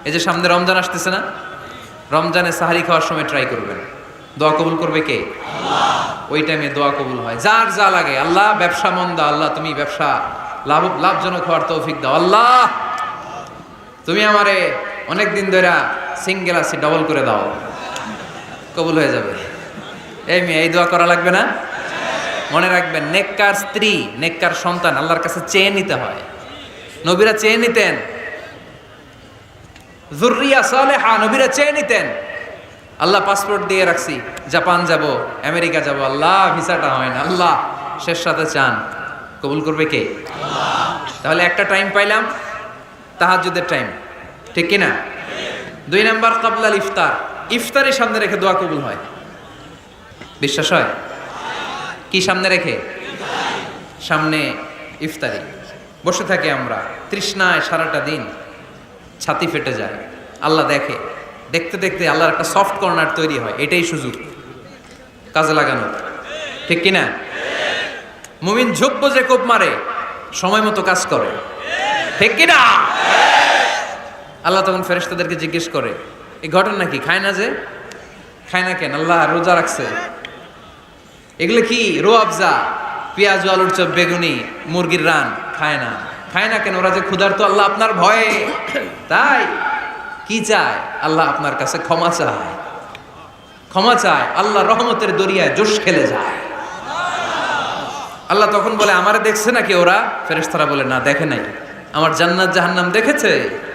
এই যে সামনে রমজান আসতেছে না, রমজানে সাহারি খাওয়ার সময় ট্রাই করবেন, দোয়া কবুল করবে কে? ওই টাইমে দোয়া কবুল হয়। যার যা লাগে, আল্লাহ ব্যবসা মন্দা, আল্লাহ তুমি ব্যবসা লাভজনক হওয়ার তৌফিক দাও, আল্লাহ তুমি আমারে অনেক দিন ধরে সিঙ্গেল আছি ডবল করে দাও, কবুল হয়ে যাবে। এই মেয়ে, এই দোয়া করা লাগবে না? মনে রাখবেন, নেককার স্ত্রী, নেককার সন্তান আল্লাহর কাছে চেয়ে নিতে হয়। নবীরা চেয়ে নিতেন, যুররিয়া সালেহা নবীরা চেয়ে নিতেন। আল্লাহ পাসপোর্ট দিয়ে রাখছি, জাপান যাব, আমেরিকা যাব, আল্লাহ ভিসাটা হয় না, আল্লাহ শেষ সাথে চান, কবুল করবে কে? তাহলে একটা টাইম পাইলাম, তাহাজ্জুদের টাইম, ঠিক কিনা? 2 নাম্বার ক্বাবলাল ইফতার, ইফতারের সামনে রেখে দোয়া কবুল হয়। বিশ্বাস হয়? কি সামনে রেখে? সামনে ইফতারি বসে থাকি আমরা, তৃষ্ণায় সারাটা দিন ছাতি ফেটে যায়, আল্লাহ দেখে, দেখতে দেখতে আল্লাহর একটা সফট কর্নার তৈরি হয়। এটাই সুযোগ কাজে লাগানো, ঠিক কিনা? মুমিন ঝোপ যে কোপ মারে, সময় মতো কাজ করে, ঠিক কিনা? আল্লাহ তখন ফেরেশতাদেরকে জিজ্ঞেস করে, এই ঘটনা কি? খায় না যে, খায় না কেন? আল্লাহ রোজা রাখছে, এগুলো কি? রোয়াবজা, পেঁয়াজ আলুর চপ, বেগুনি, মুরগির রান, খায় না। খায় না কেন? ওরা যে ক্ষুধার্ত, আল্লাহ আপনার ভয়ে। তাই কি চায়? আল্লাহ আপনার কাছে ক্ষমা চায়, ক্ষমা চায়, আল্লাহ রহমতের দরিয়ায় জোশ খেলে যায়। আল্লাহ তখন বলে, আমারে দেখছে নাকি ওরা? ফেরেশতারা বলে, না দেখে নাই। আমার জান্নাত জাহান্নাম দেখেছে?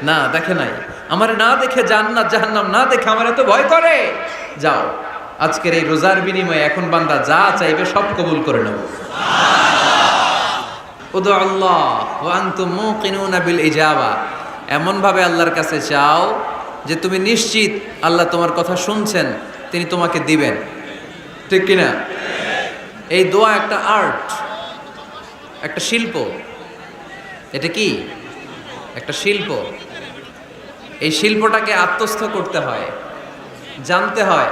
না দেখে নাই। আমারে না দেখে, জান্নাত জাহান্নাম না দেখে আমার এত ভয় করে, যাও আজকের এই রোজার বিনিময়ে এখন বান্দা যা চাইবে সব কবুল করে নেব। উদু আল্লাহ ওয়া আনতুম মুকিনুনা বিল ইজাবা, এমন ভাবে আল্লাহর কাছে চাও যে তুমি নিশ্চিত আল্লাহ তোমার কথা শুনছেন, তিনি তোমাকে দিবেন, ঠিক কিনা? এই দোয়া একটা আর্ট, একটা শিল্প। এটা কি? একটা শিল্প। এই শিল্পটাকে আত্মস্থ করতে হয়, জানতে হয়,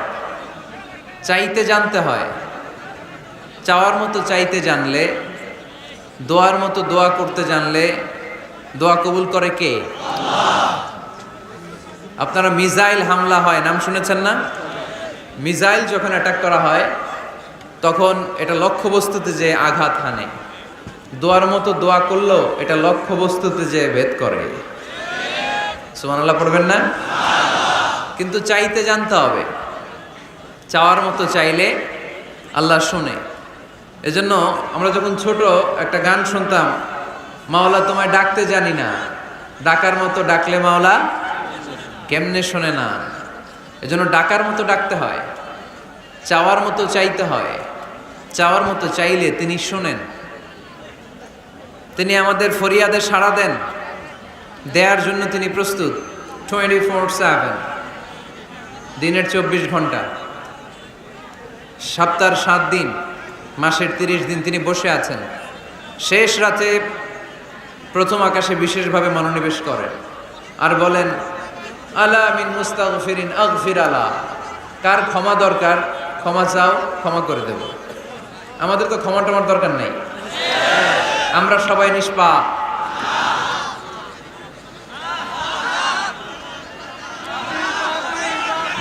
চাইতে জানতে হয়। চাওয়ার মতো চাইতে জানলে, দোয়ার মতো দোয়া করতে জানলে দোয়া কবুল করে কে? আপনারা মিসাইল হামলা হয়, নাম শুনেছেন না? মিসাইল যখন অ্যাটাক করা হয় তখন এটা লক্ষ্যবস্তুতে যে আঘাত হানে, দোয়ার মতো দোয়া করলেও এটা লক্ষ্যবস্তুতে যে ভেদ করে। সুবহানাল্লাহ পড়বেন না? কিন্তু চাইতে জানতে হবে, চাওয়ার মতো চাইলে আল্লাহ শুনে। এজন্য আমরা যখন ছোট একটা গান শুনতাম, মাওলা তোমায় ডাকতে জানি না, ডাকার মতো ডাকলে মাওলা কেমনে শোনে না। এজন্য ডাকার মতো ডাকতে হয়, চাওয়ার মতো চাইতে হয়। চাওয়ার মতো চাইলে তিনি শোনেন, তিনি আমাদের ফরিয়াদে সাড়া দেন, দেওয়ার জন্য তিনি প্রস্তুত 24/7, দিনের 24 ঘন্টা, সপ্তাহের 7 দিন, মাসের 30 দিন তিনি বসে আছেন। শেষ রাতে প্রথম আকাশে বিশেষভাবে মনোনিবেশ করেন আর বলেন, আলা মিন মুস্তাগফিরিন আগফির আলা, কার ক্ষমা দরকার ক্ষমা চাও, ক্ষমা করে দেব। আমাদের তো ক্ষমা টমার দরকার নাই, আমরা সবাই নিষ্পাপ।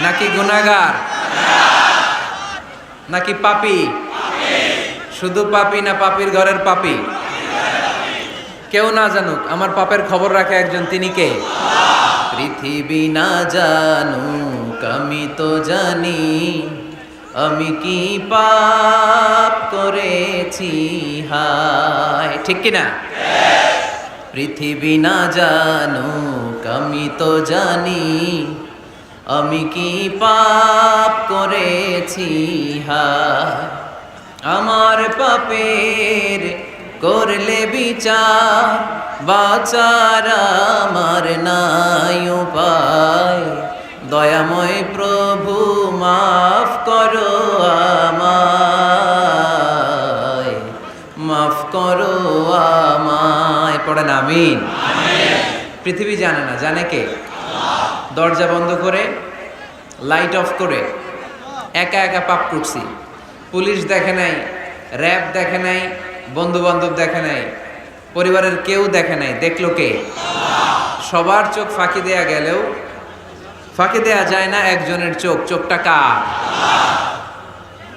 নাকি গুনাহগার? নাকি পাপী? শুধু পাপী না পাপীর ঘরের পাপী? কেউ না জানুক, আমার পাপের খবর রাখে একজন, তিনি কে? পৃথিবী না জানুক আমি তো জানি, আমি কি পাপ করেছি হায়, ঠিক কিনা? পৃথিবী না জানুক আমি তো জানি, আমি কি পাপ করেছি হায়। আমার পাপের করলে বিচার, বাঁচার আমার নাই উপায়, দয়াময় প্রভু মাফ করো আমায়, মাফ করো আমায়। পড়েন আমিন। পৃথিবী জানে না, জানে কে? দরজা বন্ধ করে, লাইট অফ করে একা একা পাপ করছি। পুলিশ দেখে নাই, র্যাব দেখে নাই, বন্ধু বান্ধব দেখে নাই, পরিবারের কেউ দেখে নাই, দেখলো কে? সবার চোখ ফাঁকি দেয়া গেলেও ফাঁকি দেয়া যায় না একজনের চোখ। চোখটা কার?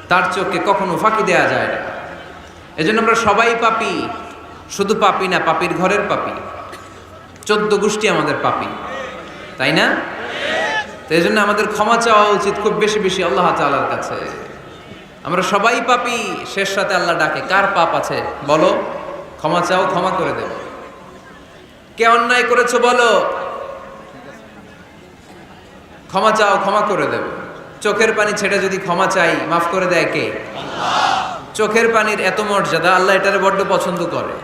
তার চোখকে কখনো ফাঁকি দেয়া যায় না। এজন্য আমরা সবাই পাপী, শুধু পাপী না, পাপীর ঘরের পাপী। 14 গোষ্ঠী আমাদের পাপী, তাই না? তো এই জন্য আমাদের ক্ষমা চাওয়া উচিত খুব বেশি বেশি আল্লাহ তাআলার কাছে। আমরা সবাই পাপী, শেষ রাতে আল্লাহ ডাকে, কার পাপ আছে বলো, ক্ষমা চাও, ক্ষমা করে দেব। কে অন্যায় করেছো বলো, ক্ষমা চাও, ক্ষমা করে দেব। চোখের পানি ছেড়ে যদি ক্ষমা চাই, মাফ করে দেয় কে? চোখের পানির এত মর্যাদা, আল্লাহ এটারে বড্ড পছন্দ করে।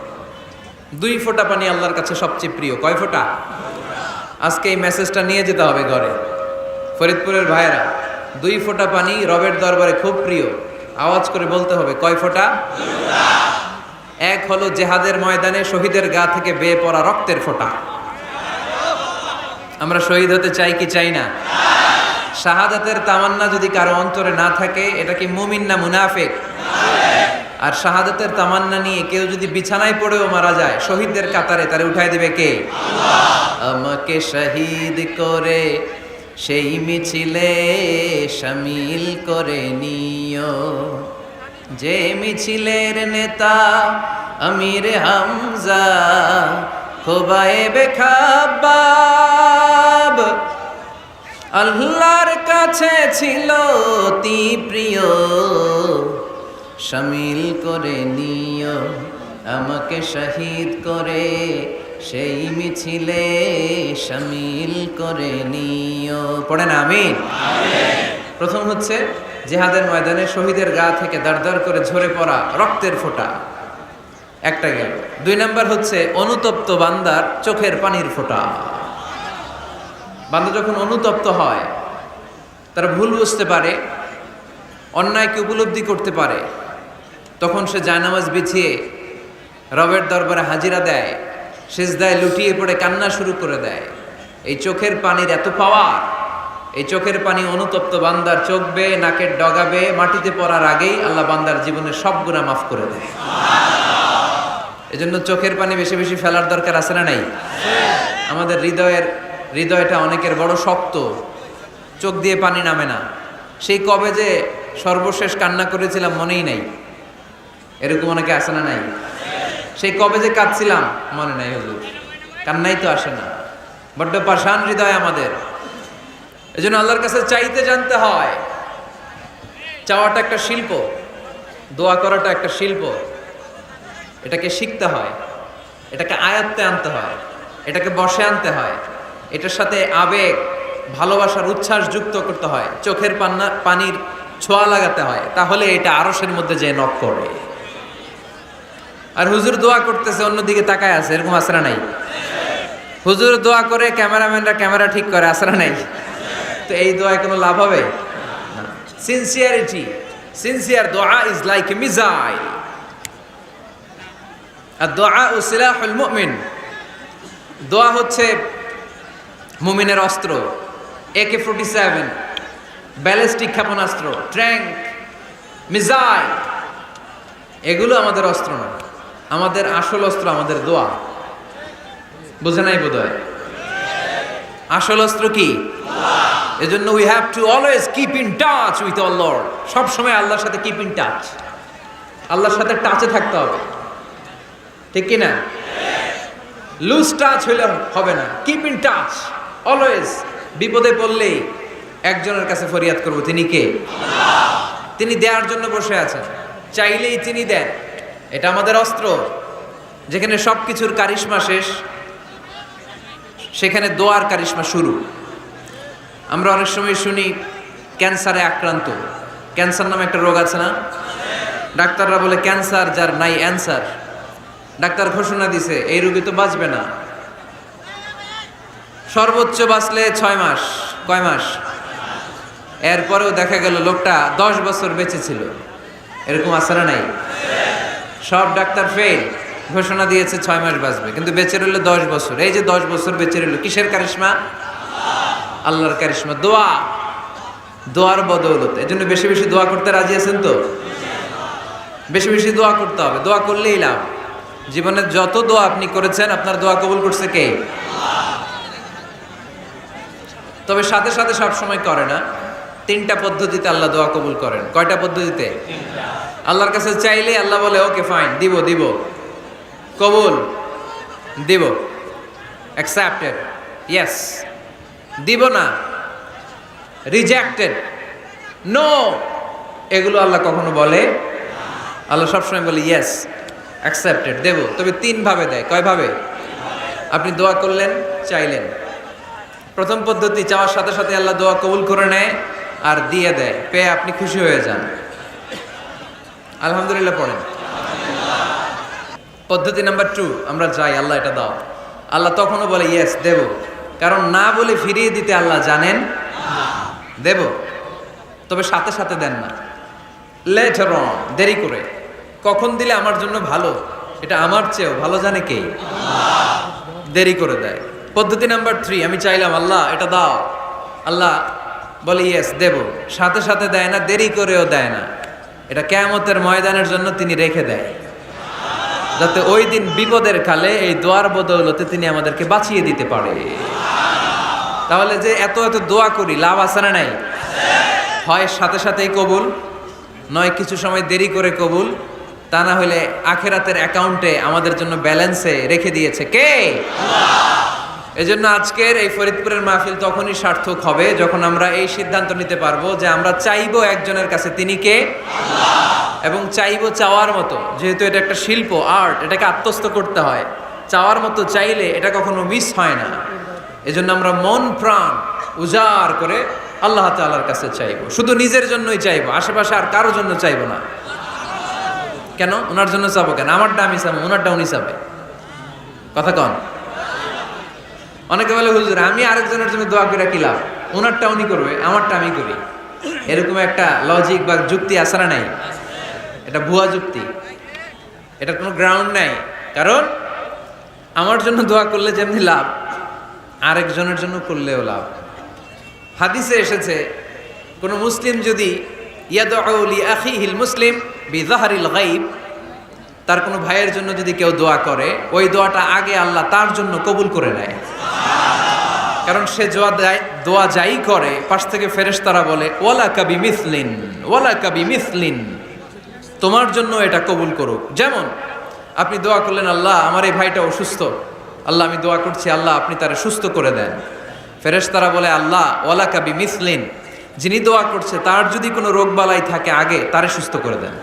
2 ফোঁটা পানি আল্লাহর কাছে সবচেয়ে প্রিয়। কয় ফোঁটা? আজকে এই মেসেজটা নিয়ে যেতে হবে ঘরে। ফরিদপুরের ভাইয়েরা, 2 ফোঁটা পানি রবের দরবারে খুব প্রিয়। আওয়াজ করে বলতে হবে, কয় ফোঁটা? 1 হলো জেহাদের ময়দানে শহীদের গা থেকে বেয়ে পড়া রক্তের ফোঁটা। আমরা শহীদ হতে চাই কি চাই না? শাহাদাতের তামান্না যদি কারো অন্তরে না থাকে, এটা কি মুমিন না মুনাফিক? আর শাহাদাতের তামান্না নিয়ে কেউ যদি বিছানায় পড়েও মারা যায়, শহীদদের কাতারে তারে উঠাই দেবে কে? আমাকে শহীদ করে সেই মিছিলে শামিল করে নিও, যে মিছিলের নেতা আমির হামজা খোবায়েবে খাব্বাব। আল্লাহর কাছে ছিল অতি প্রিয়, শামিল করে নিও আমাকে শহীদ করে সেই মিছিলে শামিল করে নিও। পড়েন আমিন। প্রথম হচ্ছে জিহাদের ময়দানে শহীদের গা থেকে দাঁড় করে ঝরে পড়া রক্তের ফোঁটা, একটা গেল। 2 নাম্বার হচ্ছে অনুতপ্ত বান্দার চোখের পানির ফোঁটা। বান্দা যখন অনুতপ্ত হয়, তারা ভুল বুঝতে পারে, অন্যায়কে উপলব্ধি করতে পারে, তখন সে জায়নামাজ বিছিয়ে রবের দরবারে হাজিরা দেয়, সিজদায় লুটিয়ে পড়ে কান্না শুরু করে দেয়। এই চোখের পানির এত পাওয়ার, এই চোখের পানি অনুতপ্ত বান্দার চোখ বেয়ে নাকের ডগাবে মাটিতে পড়ার আগেই আল্লাহ বান্দার জীবনের সব গুনাহ মাফ করে দেয়। এজন্য চোখের পানি বেশি বেশি ফেলার দরকার আছে না নাই? আমাদের হৃদয়টা অনেকের বড় শক্ত, চোখ দিয়ে পানি নামে না। সেই কবে যে সর্বশেষ কান্না করেছিলাম মনেই নাই, এরকম অনেকে আসে না নাই? সেই কবে যে কাঁদছিলাম মনে নাই হুজুর, কান্নাই তো আসে না। বড্ড পাষাণ হৃদয় আমাদের। এজন্য আল্লাহর কাছে চাইতে জানতে হয়। চাওয়াটা একটা শিল্প, দোয়া করাটা একটা শিল্প। এটাকে শিখতে হয়, এটাকে আয়ত্তে আনতে হয়, এটাকে বশে আনতে হয়, এটার সাথে আবেগ, ভালোবাসার উচ্ছ্বাস যুক্ত করতে হয়, চোখের পানির ছোঁয়া লাগাতে হয়, তাহলে এটা আরশের মধ্যে যে নক করে। আর হুজুর দোয়া করতেছে, অন্যদিকে তাকায় আছে, এরকম আসরা নাই? হুজুর দোয়া করে ক্যামেরাম্যানরা ক্যামেরা ঠিক করে, আসরা নাই? তো এই দোয়ায় কোনো লাভ হবে না। সিনসিয়ার দোয়া ইজ লাইক এ মিসাইল, আর দোয়া ও সিলাহুল মুমিন। দোয়া হচ্ছে মুমিনের অস্ত্র। AK-47 ব্যালিস্টিক ক্ষেপণাস্ত্র, ট্যাঙ্ক, মিসাইল, এগুলো আমাদের অস্ত্র না। আমাদের আসল অস্ত্র আমাদের দোয়া। বুঝে নাই বোধহয়? আসল অস্ত্র কি? এজন্য we have to always keep in touch with our Lord. সব সময় আল্লাহর সাথে কিপ ইন টাচ, আল্লাহর সাথে টাচে থাকতে হবে, ঠিক কি না? লুজ টাচ হইলে হবে না, কিপ ইন টাচ অলওয়েজ। বিপদে পড়লেই একজনের কাছে ফরিয়াদ করব, তিনি কে? তিনি দেওয়ার জন্য বসে আছেন, চাইলেই তিনি দেন। এটা আমাদের অস্ত্র। যেখানে সব কিছুর কারিশমা শেষ, সেখানে দোয়ার কারিশমা শুরু। আমরা অনেক সময় শুনি ক্যান্সারে আক্রান্ত। ক্যান্সার নামে একটা রোগ আছে না? ডাক্তাররা বলে ক্যান্সার যার নাই অ্যান্সার। ডাক্তার ঘোষণা দিছে এই রোগী তো বাঁচবে না, সর্বোচ্চ বাঁচলে 6 মাস। কয় মাস? এরপরেও দেখা গেল লোকটা 10 বছর বেঁচে ছিল। এরকম আছে না নাই? সব ডাক্তার ফেল, ঘোষণা দিয়েছে 6 মাস বাঁচবে, কিন্তু বেঁচে রইল 10 বছর। এই যে 10 বছর বেঁচে রইল, কিসের কারিশমা? আল্লাহর কারিশমা। দোয়া, দোয়ার বদৌলতে। এজন্য বেশি বেশি দোয়া করতে রাজি আছেন তো? বেশি বেশি দোয়া করতে হবে, দোয়া করলেই লাভ। জীবনে যত দোয়া আপনি করেছেন, আপনার দোয়া কবুল করছে কে? তবে সাথে সাথে সব সময় করে না। 3টা পদ্ধতিতে আল্লাহ দোয়া কবুল করেন। কয়টা পদ্ধতিতে? আল্লাহর কাছে চাইলে আল্লাহ বলে ওকে ফাইন, দিব দিব, কবুল দিব, অ্যাকসেপ্টেড, ইয়েস। দিব না, রিজেক্টেড, নো, এগুলো আল্লাহ কখনো বলে? আল্লাহ সবসময় বলে ইয়েস, অ্যাকসেপ্টেড, দেব। তবে 3 ভাবে দেয়। কয় ভাবে? আপনি দোয়া করলেন, চাইলেন, প্রথম পদ্ধতি চাওয়ার সাথে সাথে আল্লাহ দোয়া কবুল করে নেয় আর দিয়ে দেয়, পেয়ে আপনি খুশি হয়ে যান, আলহামদুলিল্লাহ পড়েন। পদ্ধতি নাম্বার 2, আমরা যাই, আল্লাহ এটা দাও, আল্লাহ তখনও বলে ইয়েস, দেব। কারণ না বলে ফিরিয়ে দিতে আল্লাহ জানেন, দেব, তবে সাথে সাথে দেন না, লেটার অন, দেরি করে। কখন দিলে আমার জন্য ভালো, এটা আমার চেয়েও ভালো জানে কে? দেরি করে দেয়। পদ্ধতি নাম্বার 3, আমি চাইলাম আল্লাহ এটা দাও, আল্লাহ বলে ইয়েস, দেব, সাথে সাথে দেয় না, দেরি করেও দেয় না। এটা কিয়ামতের ময়দানের জন্য তিনি রেখে দেয়, যাতে ওই দিন বিপদের কালে এই দোয়ার বদৌলতে তিনি আমাদেরকে বাঁচিয়ে দিতে পারে। তাহলে যে এত এত দোয়া করি, লাভ আছে না নাই? হয় সাথে সাথেই কবুল, নয় কিছু সময় দেরি করে কবুল, তা না হলে আখেরাতের অ্যাকাউন্টে আমাদের জন্য ব্যালেন্সে রেখে দিয়েছে কে? এজন্য আজকের এই ফরিদপুরের মাহফিল তখনই সার্থক হবে যখন আমরা এই সিদ্ধান্ত নিতে পারবো যে আমরা চাইবো একজনের কাছে, তিনি কে? এবং চাইবো চাওয়ার মতো। যেহেতু এটা একটা শিল্প, আর্ট, এটাকে আত্মস্থ করতে হয়। চাওয়ার মতো চাইলে এটা কখনো মিস হয় না। এজন্য আমরা মন প্রাণ উজাড় করে আল্লাহ তাআলার কাছে চাইবো, শুধু নিজের জন্যই চাইবো, আশেপাশে আর কারোর জন্য চাইবো না। কেন? ওনার জন্য চাবো কেন? আমারটা আমি চাবো, ওনারটা উনি চাবে। কথা কন। অনেকে বলে হুজুর আমি আরেকজনের জন্য দোয়া করে কি লাভ, ওনারটা উনি করবে, আমারটা আমি করি। এরকম একটা লজিক বা যুক্তি আছে না নাই? এটা ভুয়া যুক্তি, এটা কোনো গ্রাউন্ড নাই। কারণ আমার জন্য দোয়া করলে যেমনি লাভ, আরেকজনের জন্য করলেও লাভ। হাদিসে এসেছে কোন মুসলিম যদি ইয়াদউ লি আখিহিল মুসলিম বিযাহরিল গায়ব, তার কোনো ভাইয়ের জন্য যদি কেউ দোয়া করে, ওই দোয়াটা আগে আল্লাহ তার জন্য কবুল করে নেয়। কারণ সে দোয়া যাই করে, পাশ থেকে ফেরেশতারা বলে ওয়ালাকা বিমিসলিন, ওয়ালাকা বিমিসলিন, তোমার জন্য এটা কবুল করুক। যেমন আপনি দোয়া করলেন আল্লাহ আমার এই ভাইটা অসুস্থ, আল্লাহ আমি দোয়া করছি আল্লাহ আপনি তারে সুস্থ করে দেন। ফেরেশতারা বলে আল্লাহ ওয়ালাকা বিমিসলিন, যিনি দোয়া করছে তার যদি কোনো রোগ বালাই থাকে আগে তারে সুস্থ করে দেন।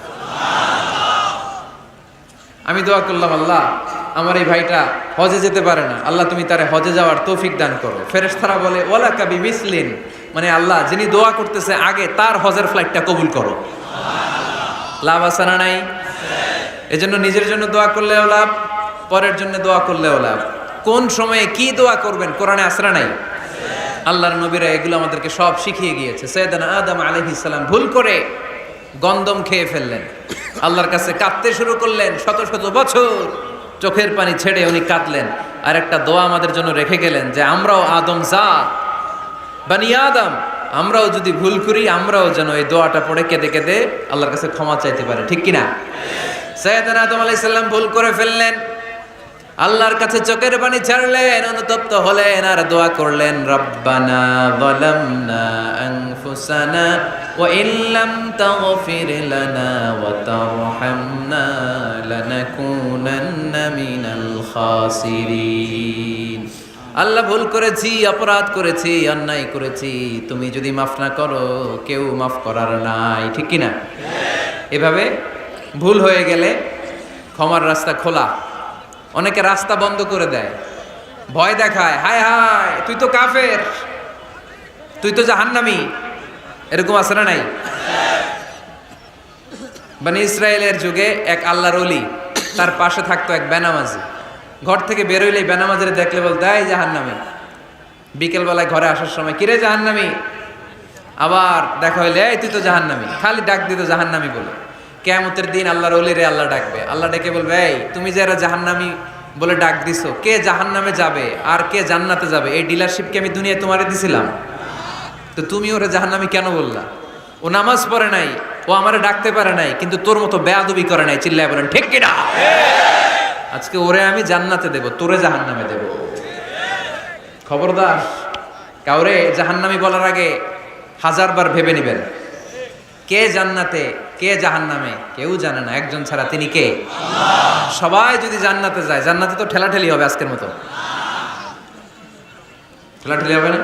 আমি দোয়া করলাম আল্লাহ আমার এই ভাইটা হজে যেতে পারে না, আল্লাহ তুমি তারে হজে যাওয়ার তৌফিক দান করো। ফেরেশতারা বলে ওয়ালাকা বিমিসলিন, মানে আল্লাহ যিনি দোয়া করতেছে আগে তার হজের ফ্লাইটটা কবুল করো। লাভ আছে না নাই? এজন্য নিজের জন্য দোয়া করলেও লাভ, পরের জন্য দোয়া করলেও লাভ। কোন সময়ে কি দোয়া করবেন কোরআনে আছে না নাই? আল্লাহর নবীরা এগুলো আমাদেরকে সব শিখিয়ে গিয়েছে। সাইয়েদনা আদম আলাইহিস সালাম ভুল করে গন্ধম খেয়ে ফেললেন, আল্লাহর কাছে কাঁদতে শুরু করলেন, শত শত বছর চোখের পানি ছেড়ে উনি কাঁদলেন। আর একটা দোয়া আমাদের জন্য রেখে গেলেন যে আমরাও আদম জাত, বানি আদম, আমরাও যদি ভুল করি আমরাও যেন এই দোয়াটা পড়ে কেঁদে কেঁদে আল্লাহর কাছে ক্ষমা চাইতে পারে, ঠিক কিনা? সাইয়েদনা আদম আলাইহিস সালাম ভুল করে ফেললেন, আল্লাহর কাছে চোখের পানি ছাড়লেন, অনুতপ্ত হলেন আর দোয়া করলেন রব্বানা যালামনা আনফুসানা ওয়া ইল্লাম তাগফির লানা ওয়া তারহামনা লানাকুনান্না মিনাল খাসিরিন। আল্লাহ ভুল করেছি, অপরাধ করেছি, অন্যায় করেছি, তুমি যদি মাফ না করো কেউ মাফ করার নাই, ঠিক কিনা? এভাবে ভুল হয়ে গেলে ক্ষমার রাস্তা খোলা। অনেকে রাস্তা বন্ধ করে দেয়, ভয় দেখায়, হায় হায় তুই তো কাফের, তুই তো জাহান্নামী, এরকম আছে না নাই? বনি ইসরায়েলের যুগে এক আল্লাহর ওলি, তার পাশে থাকতো এক বেনামাজি। ঘর থেকে বেরোইলে বেনামাজিরে দেখলে বলতে এই জাহান্নামী। বিকেলবেলায় ঘরে আসার সময় কিরে জাহান্নামী, আবার দেখা হইলে এই তুই তো জাহান্নামী, খালি ডাক দিত জাহান্নামী বলে। কিয়ামতের দিন আল্লাহর ওলিরে আল্লাহ ডাকবে, আল্লাহ ডেকে বলবে এই তুমি যারা জাহান্নামী বলে ডাক দিছো, কে জাহান্নামে যাবে আর কে জান্নাতে যাবে এই ডিলারশিপ কি আমি দুনিয়ায় তোমারে দিছিলাম? তো তুমি ওরে জাহান্নামী কেন বললা? ও নামাজ পড়ে নাই, ও আমারে ডাকতে পারে নাই, কিন্তু তোর মতো বেয়াদবি করে নাই, চিল্লায় বলেন ঠিক কিনা? আজকে ওরে আমি জান্নাতে দেব, তোরে জাহান্নামে দেব। খবরদার কাউরে জাহান্নামী বলার আগে 1000 বার ভেবে নেবেন। কে জান্নাতে কে জাহান্নামে কেউ জানে না, একজন ছাড়া, তিনি কে? সবাই যদি জান্নাতে যায়, জান্নাতে তো ঠেলাঠেলি হবে আজকের মতো। ঠেলাঠেলি হবে না?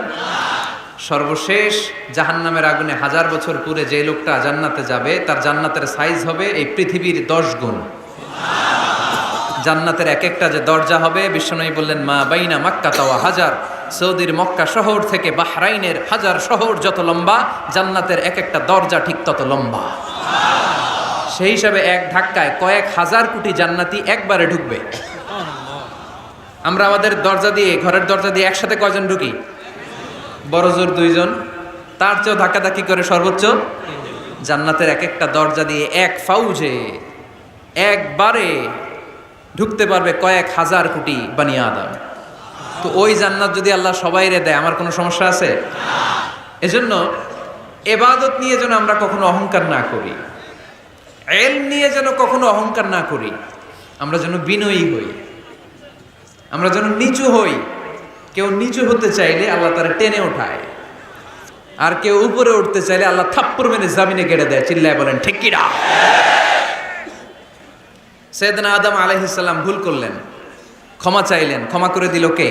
সর্বশেষ জাহান্নামের আগুনে 1000 বছর পুরে যে লোকটা জান্নাতে যাবে, তার জান্নাতের সাইজ হবে এই পৃথিবীর 10 গুণ। জান্নাতের এক একটা যে দরজা হবে, বিশ্বনবী বললেন মা বাইনা মাক্কা তাওয়া হাজার, সৌদির মক্কা শহর থেকে বাহরাইনের হাজার শহর যত লম্বা, জান্নাতের এক একটা দরজা ঠিক তত লম্বা। সেই হিসাবে এক ধাক্কায় কয়েক হাজার কোটি জান্নাতি একবারে ঢুকবে। আমরা আমাদের দরজা দিয়ে, ঘরের দরজা দিয়ে একসাথে কয়জন ঢুকি? বড় জোর 2 জন, তার চেয়েও ধাক্কাধাক্কি করে সর্বোচ্চ। জান্নাতের এক একটা দরজা দিয়ে এক ফাউজে একবারে ঢুকতে পারবে কয়েক হাজার কোটি বানি আদম। তো ওই জান্নাত যদি আল্লাহ সবাইরে দেয়, আমার কোনো সমস্যা আছে? এজন্য ইবাদত নিয়ে যেন আমরা কখনো অহংকার না করি, ইলম নিয়ে যেন কখনো অহংকার না করি। আমরা যেন বিনয়ী হই, আমরা যেন নিচু হই। কেউ নিচু হতে চাইলে আল্লাহ তারা টেনে ওঠায়, আর কেউ উপরে উঠতে চাইলে আল্লাহ থাপ্পড় মেরে জামিনে গেড়ে দেয়। চিল্লায় বলেন ঠিক কি না? সাইয়েদনা আদম আলাইহিস সালাম ভুল করলেন, ক্ষমা চাইলেন, ক্ষমা করে দিল কে?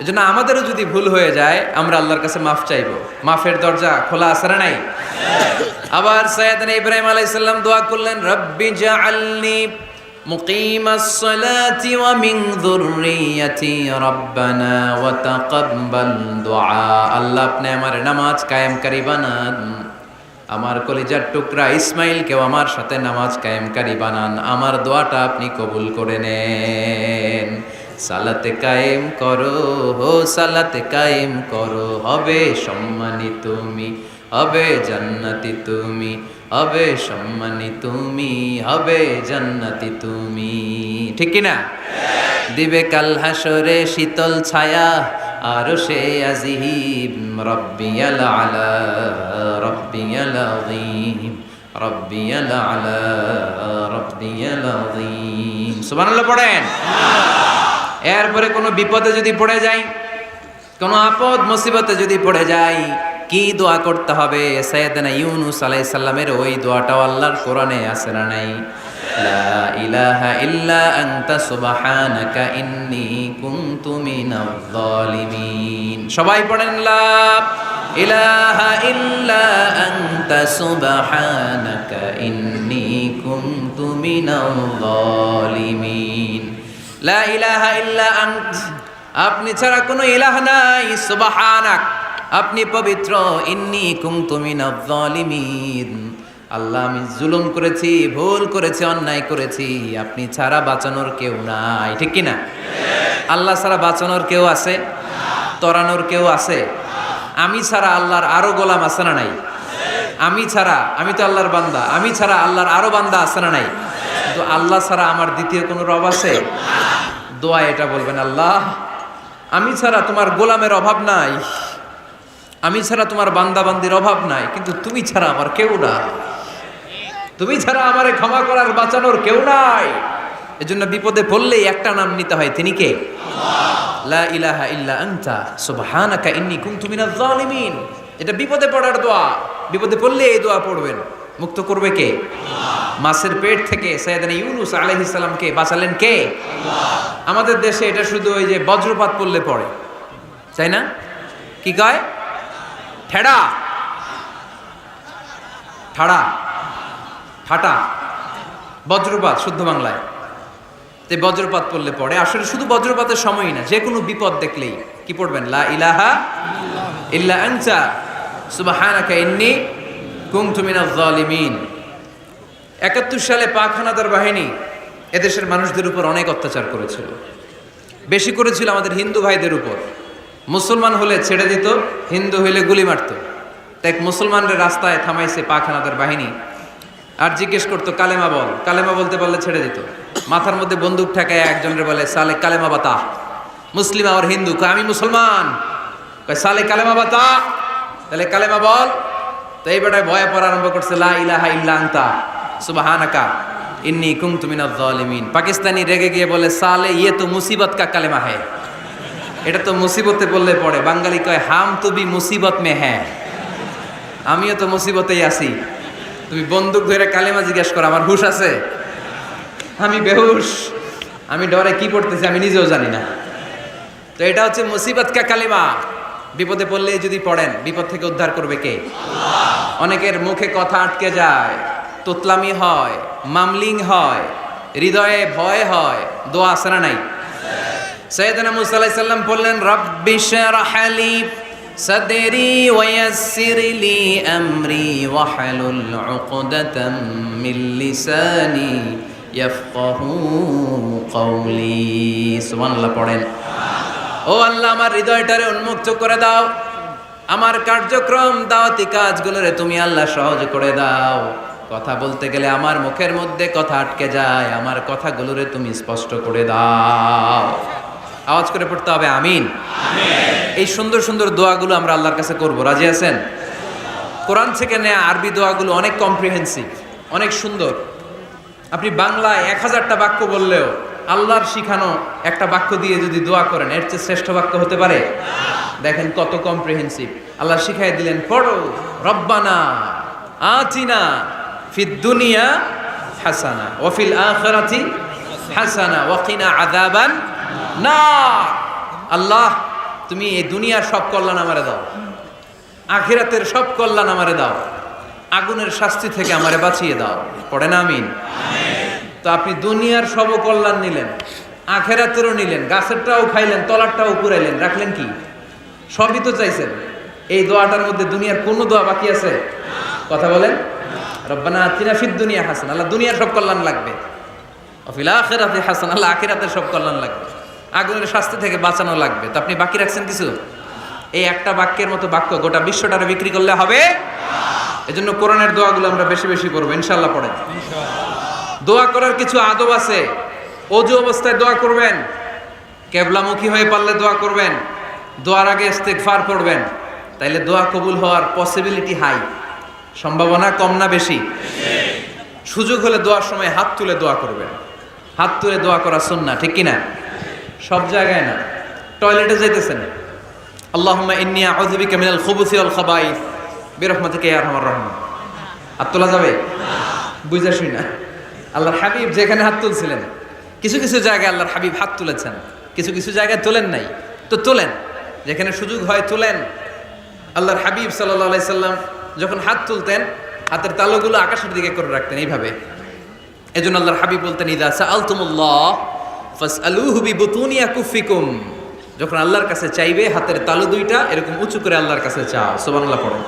এজন্য আমাদেরও যদি ভুল হয়ে যায়, আমরা আল্লাহর কাছে মাফ চাইবো। মাফের দরজা খোলা আছে না নাই? আবার সাইয়েদনা ইব্রাহিম আলাইহিস সালাম দোয়া করলেন, রব্বি জাআলনি মুকিমাস সালাতি ওয়া মিন যুররিয়াতি রব্বানা ওয়া তাকাব্বাল দুআ। আল্লাহ আপনি আমার নামাজ কায়েমকারী বানান, আমার কলিজার টুকরা ইসমাইলকেও আমার সাথে নামাজ কায়েমকারী বানান, আমার দোয়াটা আপনি কবুল করে নেন। সালাতে কায়েম করো, হো সালাতে কায়েম করো, হবে সম্মানী তুমি, হবে জান্নাতি তুমি, হবে সম্মানী তুমি, হবে জান্নাতি তুমি। ঠিক কি না? দিবে কাল হাসরে শীতল ছায়া, আর সে আজিম, রব্বিয়াল আলা, রব্বিয়াল আযীম, রব্বিয়াল আলা, রব্বিয়াল আযীম। সুবহানাল্লাহ পড়েন। এরপরে কোনো বিপদে যদি পড়ে যাই, কোনো আপদ মুসিবতে যদি পড়ে যাই, কি দোয়া করতে হবে? সাইয়েদনা ইউনূস আলাইহিস সালামের ওই দোয়াটাও আল্লাহর কোরআনে আছে না নাই? লা ইলাহা ইল্লা আনতা সুবহানাকা ইন্নী কুনতু মিনাজ জালিমিন। সবাই পড়েন লা ইলাহা ইল্লা আনতা সুবহানাকা ইন্নী কুনতু মিনাজ জালিমিন। লা ইলাহা ইল্লা আন্ত, আপনি ছাড়া কোনো ইলাহ নাই, সুবহানাক, আপনি পবিত্র, ইন্নী কুনতু মিনাজ জালিমিন, আল্লাহ আমি জুলুম করেছি, ভুল করেছি, অন্যায় করেছি, আপনি ছাড়া বাঁচানোর কেউ নাই। ঠিক কি না? আল্লাহ ছাড়া বাঁচানোর কেউ আছে? তরানোর কেউ আছে? আমি ছাড়া আল্লাহর আরো গোলাম আছে না নাই? আমি ছাড়া, আমি তো আল্লাহর বান্দা, আমি ছাড়া আল্লাহর আরো বান্দা আছে না নাই? তো আল্লাহ ছাড়া আমার দ্বিতীয় কোনো রব আছে? দোয়া এটা বলবেন, আল্লাহ আমি ছাড়া তোমার গোলামের অভাব নাই, আমি ছাড়া তোমার বান্দাবান্দির অভাব নাই, কিন্তু তুমি ছাড়া আমার কেউ নাই, তুমি ছাড়া আমারে ক্ষমা করার বাঁচানোর কেউ নাই। এজন্য বিপদে পড়লেই একটা নাম নিতে হয়, তিনি কে? লা ইলাহা ইল্লা আনতা সুবহানাকা ইন্নী কুনতু মিনাজ জালিমিন। এটা বিপদে পড়ার দোয়া, বিপদে পড়লে এই দোয়া পড়বেন। মুক্ত করবে কে? মাছের পেট থেকে সাইয়েদনা ইউনূস আলাইহিস সালামকে বাঁচালেন কে? আমাদের দেশে এটা শুধু ওই যে বজ্রপাত পড়লে পড়ে, তাই না? কি কয়? ঠেড়া, ঠাড়া, ঠাটা, বজ্রপাত শুদ্ধ বাংলায়। তো বজ্রপাত পড়লে পড়ে। আসলে শুধু বজ্রপাতের সময়ই না, যে কোনো বিপদ দেখলেই কি পড়বেন? লা ইলাহা ইল্লা আনতা সুবহানাকা ইন্নী কুনতু মিনাজ জালিমিন। ৭১ সালে পাক হানাদার বাহিনী এদেশের মানুষদের উপর অনেক অত্যাচার করেছিল, বেশি করেছিল আমাদের হিন্দু ভাইদের উপর। মুসলমান হলে ছেড়ে দিত, হিন্দু হইলে গুলি মারত। তাই মুসলমানদের রাস্তায় থামাইছে পাক হানাদার বাহিনী, আর জিজ্ঞেস করতো কালেমা বল, কালেমা বলতে পারলে ছেড়ে দিত। মাথার মধ্যে বন্দুক ঠেকায় একজনের বলে সালে কালেমা বাতা, মুসলিম আর হিন্দু, আমি মুসলমান, সালে কালেমা বাতা, তাহলে কালেমা বল। তো এই বেটায় ভয়ে পড়া আরম্ভ করছে, লা ইলাহা ইল্লা আনতা সুবহানাকা ইন্নী কুনতু মিনাজ জালিমিন। পাকিস্তানি রেগে গিয়ে বলে, সালে ইয়ে তো মুসিবত কা কালেমা হ্যায়, এটা তো মুসিবতে বললে পড়ে, বাঙালি কয় হাম তুবি মুসিবত মে হ্যাঁ, আমিও তো মুসিবতেই আছি। তুমি বন্দুক ধরে কালেমা জিজ্ঞেস করো, আমার হুশ আছে? আমি বেহুশ, আমি ডরে কি পড়তেছি আমি নিজেও জানি না। তো এটা হচ্ছে মুসিবত কা কালেমা। বিপদে পড়লে যদি পড়েন, বিপদ থেকে উদ্ধার করবে কে? অনেকের মুখে কথা আটকে যায়, তোতলামি হয়, মামলিং হয়, হৃদয়ে ভয় হয়, দোয়া আছে না নাই? সাইয়েদনা মুসা আলাইহিস সালাম বললেন, রাব্বি শরহ লি সাদরি ওয়ায়াসসির লি আমরি ওয়াহলুল উকদাতাম মিন লিসানি ইয়াফকাহু কওলি। সুবহানাল্লাহ পড়েন। ও আল্লাহ, আমার হৃদয়টারে উন্মুক্ত করে দাও, আমার কার্যক্রম দাওয়াতি কাজগুলোরে তুমি আল্লাহ সহজ করে দাও। কথা বলতে গেলে আমার মুখের মধ্যে কথা আটকে যায়, আমার কথাগুলোরে তুমি স্পষ্ট করে দাও। আওয়াজ করে পড়তে হবে আমিন। এই সুন্দর সুন্দর দোয়াগুলো আমরা আল্লাহর কাছে করব, রাজি আছেন? কোরআন থেকে নেয়া আরবি দোয়াগুলো অনেক কম্প্রিহেন্সিভ, অনেক সুন্দর। আপনি বাংলায় 1000টা বাক্য বললেও আল্লাহর শিখানো একটা বাক্য দিয়ে যদি দোয়া করেন, এর চেয়ে শ্রেষ্ঠ বাক্য হতে পারে? দেখেন কত কম্প্রিহেন্সিভ। আল্লাহ শিখাই দিলেন, পড়ো রব্বানা আতিনা ফিদ দুনিয়া হাসানা ওয়া ফিল আখিরাতি হাসানা ওয়া কিনা আযাবান নার। আল্লাহ, তুমি এই দুনিয়ার সব কল্যাণ আমারে দাও, আখিরাতের সব কল্যাণ আমারে দাও, আগুনের শাস্তি থেকে আমারে বাঁচিয়ে দাও। পড়েন আমিন। তো আপনি দুনিয়ার সব কল্যাণ নিলেন, আখেরাতেরও নিলেন, গাছেরটাও খাইলেন, তলারটাও পুরাইলেন, রাখলেন কি? সবই তো চাইছেন। এই দোয়াটার মধ্যে দুনিয়ার কোনো দোয়া বাকি আছে? কথা বলেন। রব্বানা আতিনা ফিদ দুনিয়া হাসানা, আল্লাহ দুনিয়ার সব কল্যাণ লাগবে। ওয়া ফিল আখিরাতি হাসানা, আল্লাহ আখিরাতের সব কল্যাণ লাগবে, আগুনের শাস্তি থেকে বাঁচানো লাগবে। তো আপনি বাকি রাখছেন কিছু? এই একটা বাক্যের মতো বাক্য গোটা বিশ্বটারে বিক্রি করলে হবে? এজন্য কোরআনের দোয়াগুলো আমরা বেশি বেশি পড়বো, ইনশাআল্লাহ। পড়েন। দোয়া করার কিছু আদব আছে। অজু অবস্থায় দোয়া করবেন, কেবলামুখী হয়ে পারলে দোয়া করবেন, দোয়ার আগে ইস্তেগফার পড়বেন, তাইলে দোয়া কবুল হওয়ার পসিবিলিটি হাই, সম্ভাবনা কম না বেশি? সুযোগ হলে দোয়ার সময় হাত তুলে দোয়া করবেন। হাত তুলে দোয়া করা সুন্নাহ, ঠিক কিনা? সব জায়গায় না। টয়লেটে যাইতেছেন, আল্লাহুম্মা ইন্নী আউযু বিকা মিনাল খুবুসি ওয়াল খাবাইস বিরহমাতিকা ইয়া আরহামার রাহিমিন। হাত তোলা যাবে? বুঝাসই না। আল্লাহর হাবিব যেখানে হাত তুলছিলেন, কিছু কিছু জায়গায় আল্লাহর হাবিব হাত তুলেছেন, কিছু কিছু জায়গায় তোলেন নাই। তো তোলেন, যেখানে সুযোগ হয় তোলেন। আল্লাহর হাবিব সাল্লাল্লাহু আলাইহি সাল্লাম যখন হাত তুলতেন, হাতের তালুগুলো আকাশের দিকে করে রাখতেন এইভাবে। এজন্য আল্লাহর হাবিব বলতেন, ইযা সাআলতুমুল্লাহ ফাসআলুহু বিবুতুনি আকুফিকুম। যখন আল্লাহর কাছে চাইবে, হাতের তালু দুইটা এরকম উঁচু করে আল্লাহর কাছে চাও। সুবহানাল্লাহ পড়ো।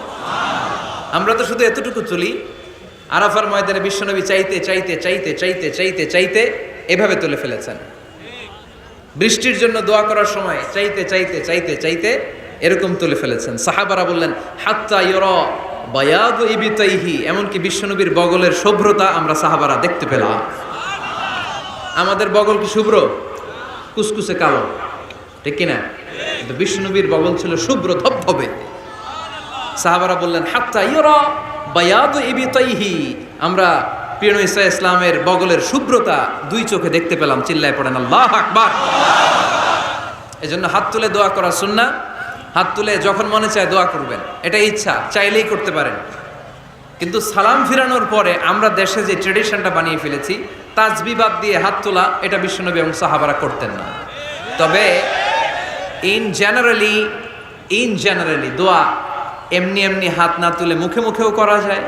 আমরা তো শুধু এতটুকু তুলি। আরাফার ময়দানে বিশ্বনবী চাইতে চাইতে চাইতে চাইতে চাইতে চাইতে এভাবে তুলে ফেলেছেন। বৃষ্টির জন্য দোয়া করার সময় চাইতে চাইতে চাইতে চাইতে এরকম তুলে ফেলেছেন। সাহাবারা বললেন, হাত্তা ইউরা বায়াদু ইবিতাইহি, এমনকি বিশ্বনবীর বগলের শুভ্রতা আমরা সাহাবারা দেখতে পেলাম। আমাদের বগল কি শুভ্র? কুসকুসে কালো, ঠিক কিনা? কিন্তু বিশ্বনবীর বগল ছিল শুভ্র ধবধবে। সাহাবারা বললেন, হাত্তা ইউরা বায়াদু ইবিতাইহি, আমরা প্রিয় নবী সাল্লাল্লাহু আলাইহি ইসলামের বগলের শুভ্রতা দুই চোখে দেখতে পেলাম। চিল্লায় পড়েন আল্লাহু আকবার। এজন্য হাত তুলে দোয়া করা সুন্নাহ। হাত তুলে যখন মনে চায় দোয়া করবেন, এটা ইচ্ছা, চাইলেই করতে পারেন। কিন্তু সালাম ফিরানোর পরে আমরা দেশে যে ট্রেডিশনটা বানিয়ে ফেলেছি, তাসবিহ বাদ দিয়ে হাত তোলা, এটা বিশ্বনবী এবং সাহাবারা করতেন না। তবে ইন জেনারেলি দোয়া এমনি এমনি হাত না তুলে মুখে মুখেও করা যায়,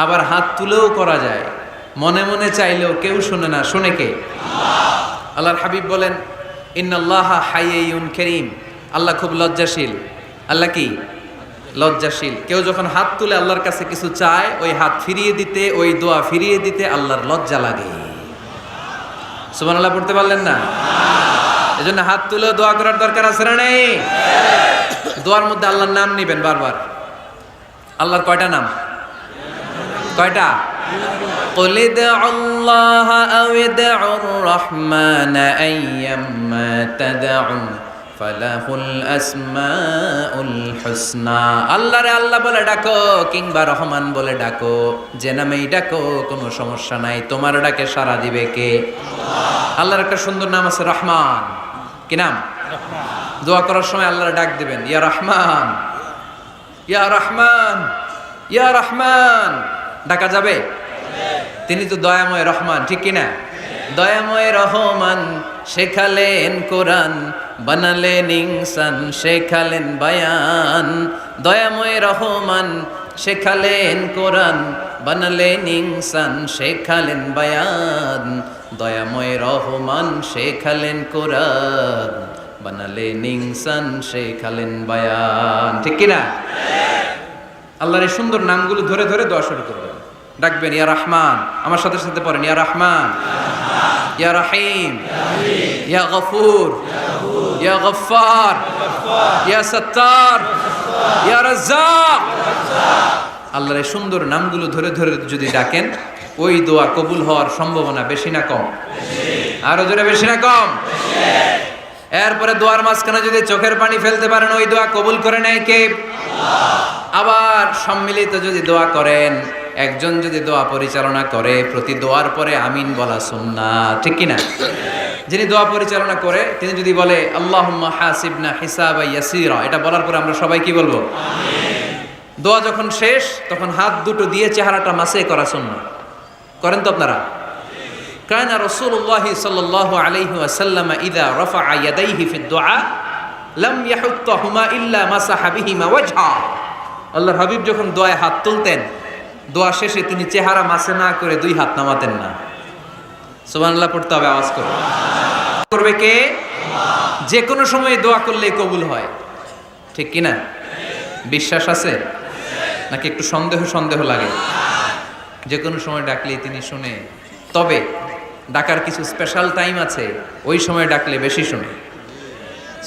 আবার হাত তুলেও করা যায়। মনে মনে চাইলেও কেউ শোনে না, শোনে কে? আল্লাহর হাবিব বলেন, ইন্নাল্লাহা হাইয়্যুন কারীম, আল্লাহ খুব লজ্জাশীল। আল্লাহ কি? লজ্জাশীল। কেউ যখন হাত তুলে আল্লাহর কাছে কিছু চায়, ওই হাত ফিরিয়ে দিতে, ওই দোয়া ফিরিয়ে দিতে আল্লাহর লজ্জা লাগে। সুবহানাল্লাহ পড়তে পারলেন না? এজন্য হাত তুলে দোয়া করার দরকার আছে না নেই? দোয়ার মধ্যে আল্লাহর নাম নিবেন বারবার। আল্লাহর কয়টা নাম? কয়টা? قل ادعوا الله أو ادعوا الرحمن أيما تدعوا فله الأسماء الحسنى। আল্লাহ রে আল্লাহ বলে ডাকো, কিংবা রহমান বলে ডাকো, যে নামেই ডাকো কোনো সমস্যা নাই, তোমার ডাকে সাড়া দিবে কে? আল্লাহর একটা সুন্দর নাম আছে রহমান। কি নাম? রহমান। দোয়া করার সময় আল্লাহর ডাক দিবেন, ইয়া রহমান, ইয়া রহমান, ইয়া রহমান। ডাকা যাবে? তিনি তো দয়াময় রহমান, ঠিক কিনা? দয়াময় রহমান শেখালেন কোরআন, বানালেন ইনসান, শেখালেন বায়ান। দয়াময় রহমান শেখালেন কোরআন, বানালেন ইনসান, শেখালেন বায়ান। দয়াময় রহমান শেখালেন কোরআন, বানালেন ইনসান, শেখালেন বায়ান, ঠিক কিনা? আল্লাহর এই সুন্দর নামগুলো ধরে ধরে দোয়া শুরু করবেন। ডাকবেন ইয়া রহমান, আমার সাথে সাথে পড়েন ইয়া রহমান, ইয়া রহিম, ইয়া গফুর, ইয়া গফফার, ইয়া সত্তার, ইয়া রাজ্জাক। আল্লাহর এই সুন্দর নামগুলো ধরে ধরে যদি ডাকেন, ওই দোয়া কবুল হওয়ার সম্ভাবনা বেশি না কম? আরো জোরে, বেশি না কম? এরপরে দোয়ার মাঝখানে যদি চোখের পানি ফেলতে পারেন, ওই দোয়া কবুল করে নেয় কে? আবার সম্মিলিত যদি দোয়া করেন, একজন যদি দোয়া পরিচালনা করে, প্রতি দোয়ার পরে আমিন বলা সুন্নাত, ঠিক কিনা? যিনি দোয়া পরিচালনা করে তিনি যদি বলে আল্লাহুম্মা হাসিবনা হিসাবান ইয়াসীরা, এটা বলার পরে আমরা সবাই কি বলবো? আমিন। দোয়া যখন শেষ তখন হাত দুটো দিয়ে চেহারাটা মাসে করা সুন্নাত। করেন তো আপনারা? কানা রাসূলুল্লাহ সাল্লাল্লাহু আলাইহি ওয়াসাল্লাম ইযা রাফা'a ইয়াদাইহি ফিদ দুআ লাম ইয়াহুত্তাহুমা ইল্লা মাসাহা বিহিমা ওয়াজহা। আল্লাহর হাবিব যখন দোয়ায় হাত তুলতেন, দোয়া শেষে তিনি চেহারা মাসে না করে দুই হাত নামাতেন না। সুবহানাল্লাহ পড়তে হবে, আওয়াজ করে। করবে কে? যে কোনো সময় দোয়া করলে কবুল হয়, ঠিক কিনা? বিশ্বাস আছে নাকি একটু সন্দেহ সন্দেহ লাগে? যে কোনো সময় ডাকলেই তিনি শুনে, তবে ডাকার কিছু স্পেশাল টাইম আছে, ওই সময় ডাকলে বেশি শুনে।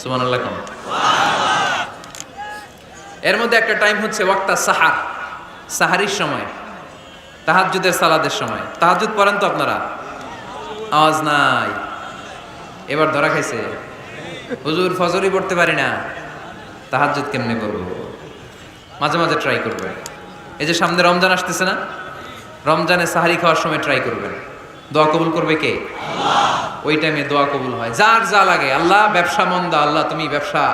সুবহানাল্লাহ কম। এর মধ্যে একটা টাইম হচ্ছে ওয়াক্তা সাহার, সাহারির সময়, তাহাজ্জুদের সালাদের সময়। তাহাজ্জুদ পড়েন তো আপনারা? আওয়াজ নাই, এবার ধরা খাইছে। হুজুর ফজরই পড়তে পারি না, তাহাজ্জুদ কেমনে করবো? মাঝে মাঝে ট্রাই করবেন। এই যে সামনে রমজান আসতেছে না, রমজানে সাহারি খাওয়ার সময় ট্রাই করবেন। দোয়া কবুল করবে কে? আল্লাহ। ওই টাইমে দোয়া কবুল হয়। যার যা লাগে, আল্লাহ ব্যবসা মন্দা, আল্লাহ তুমি ব্যবসা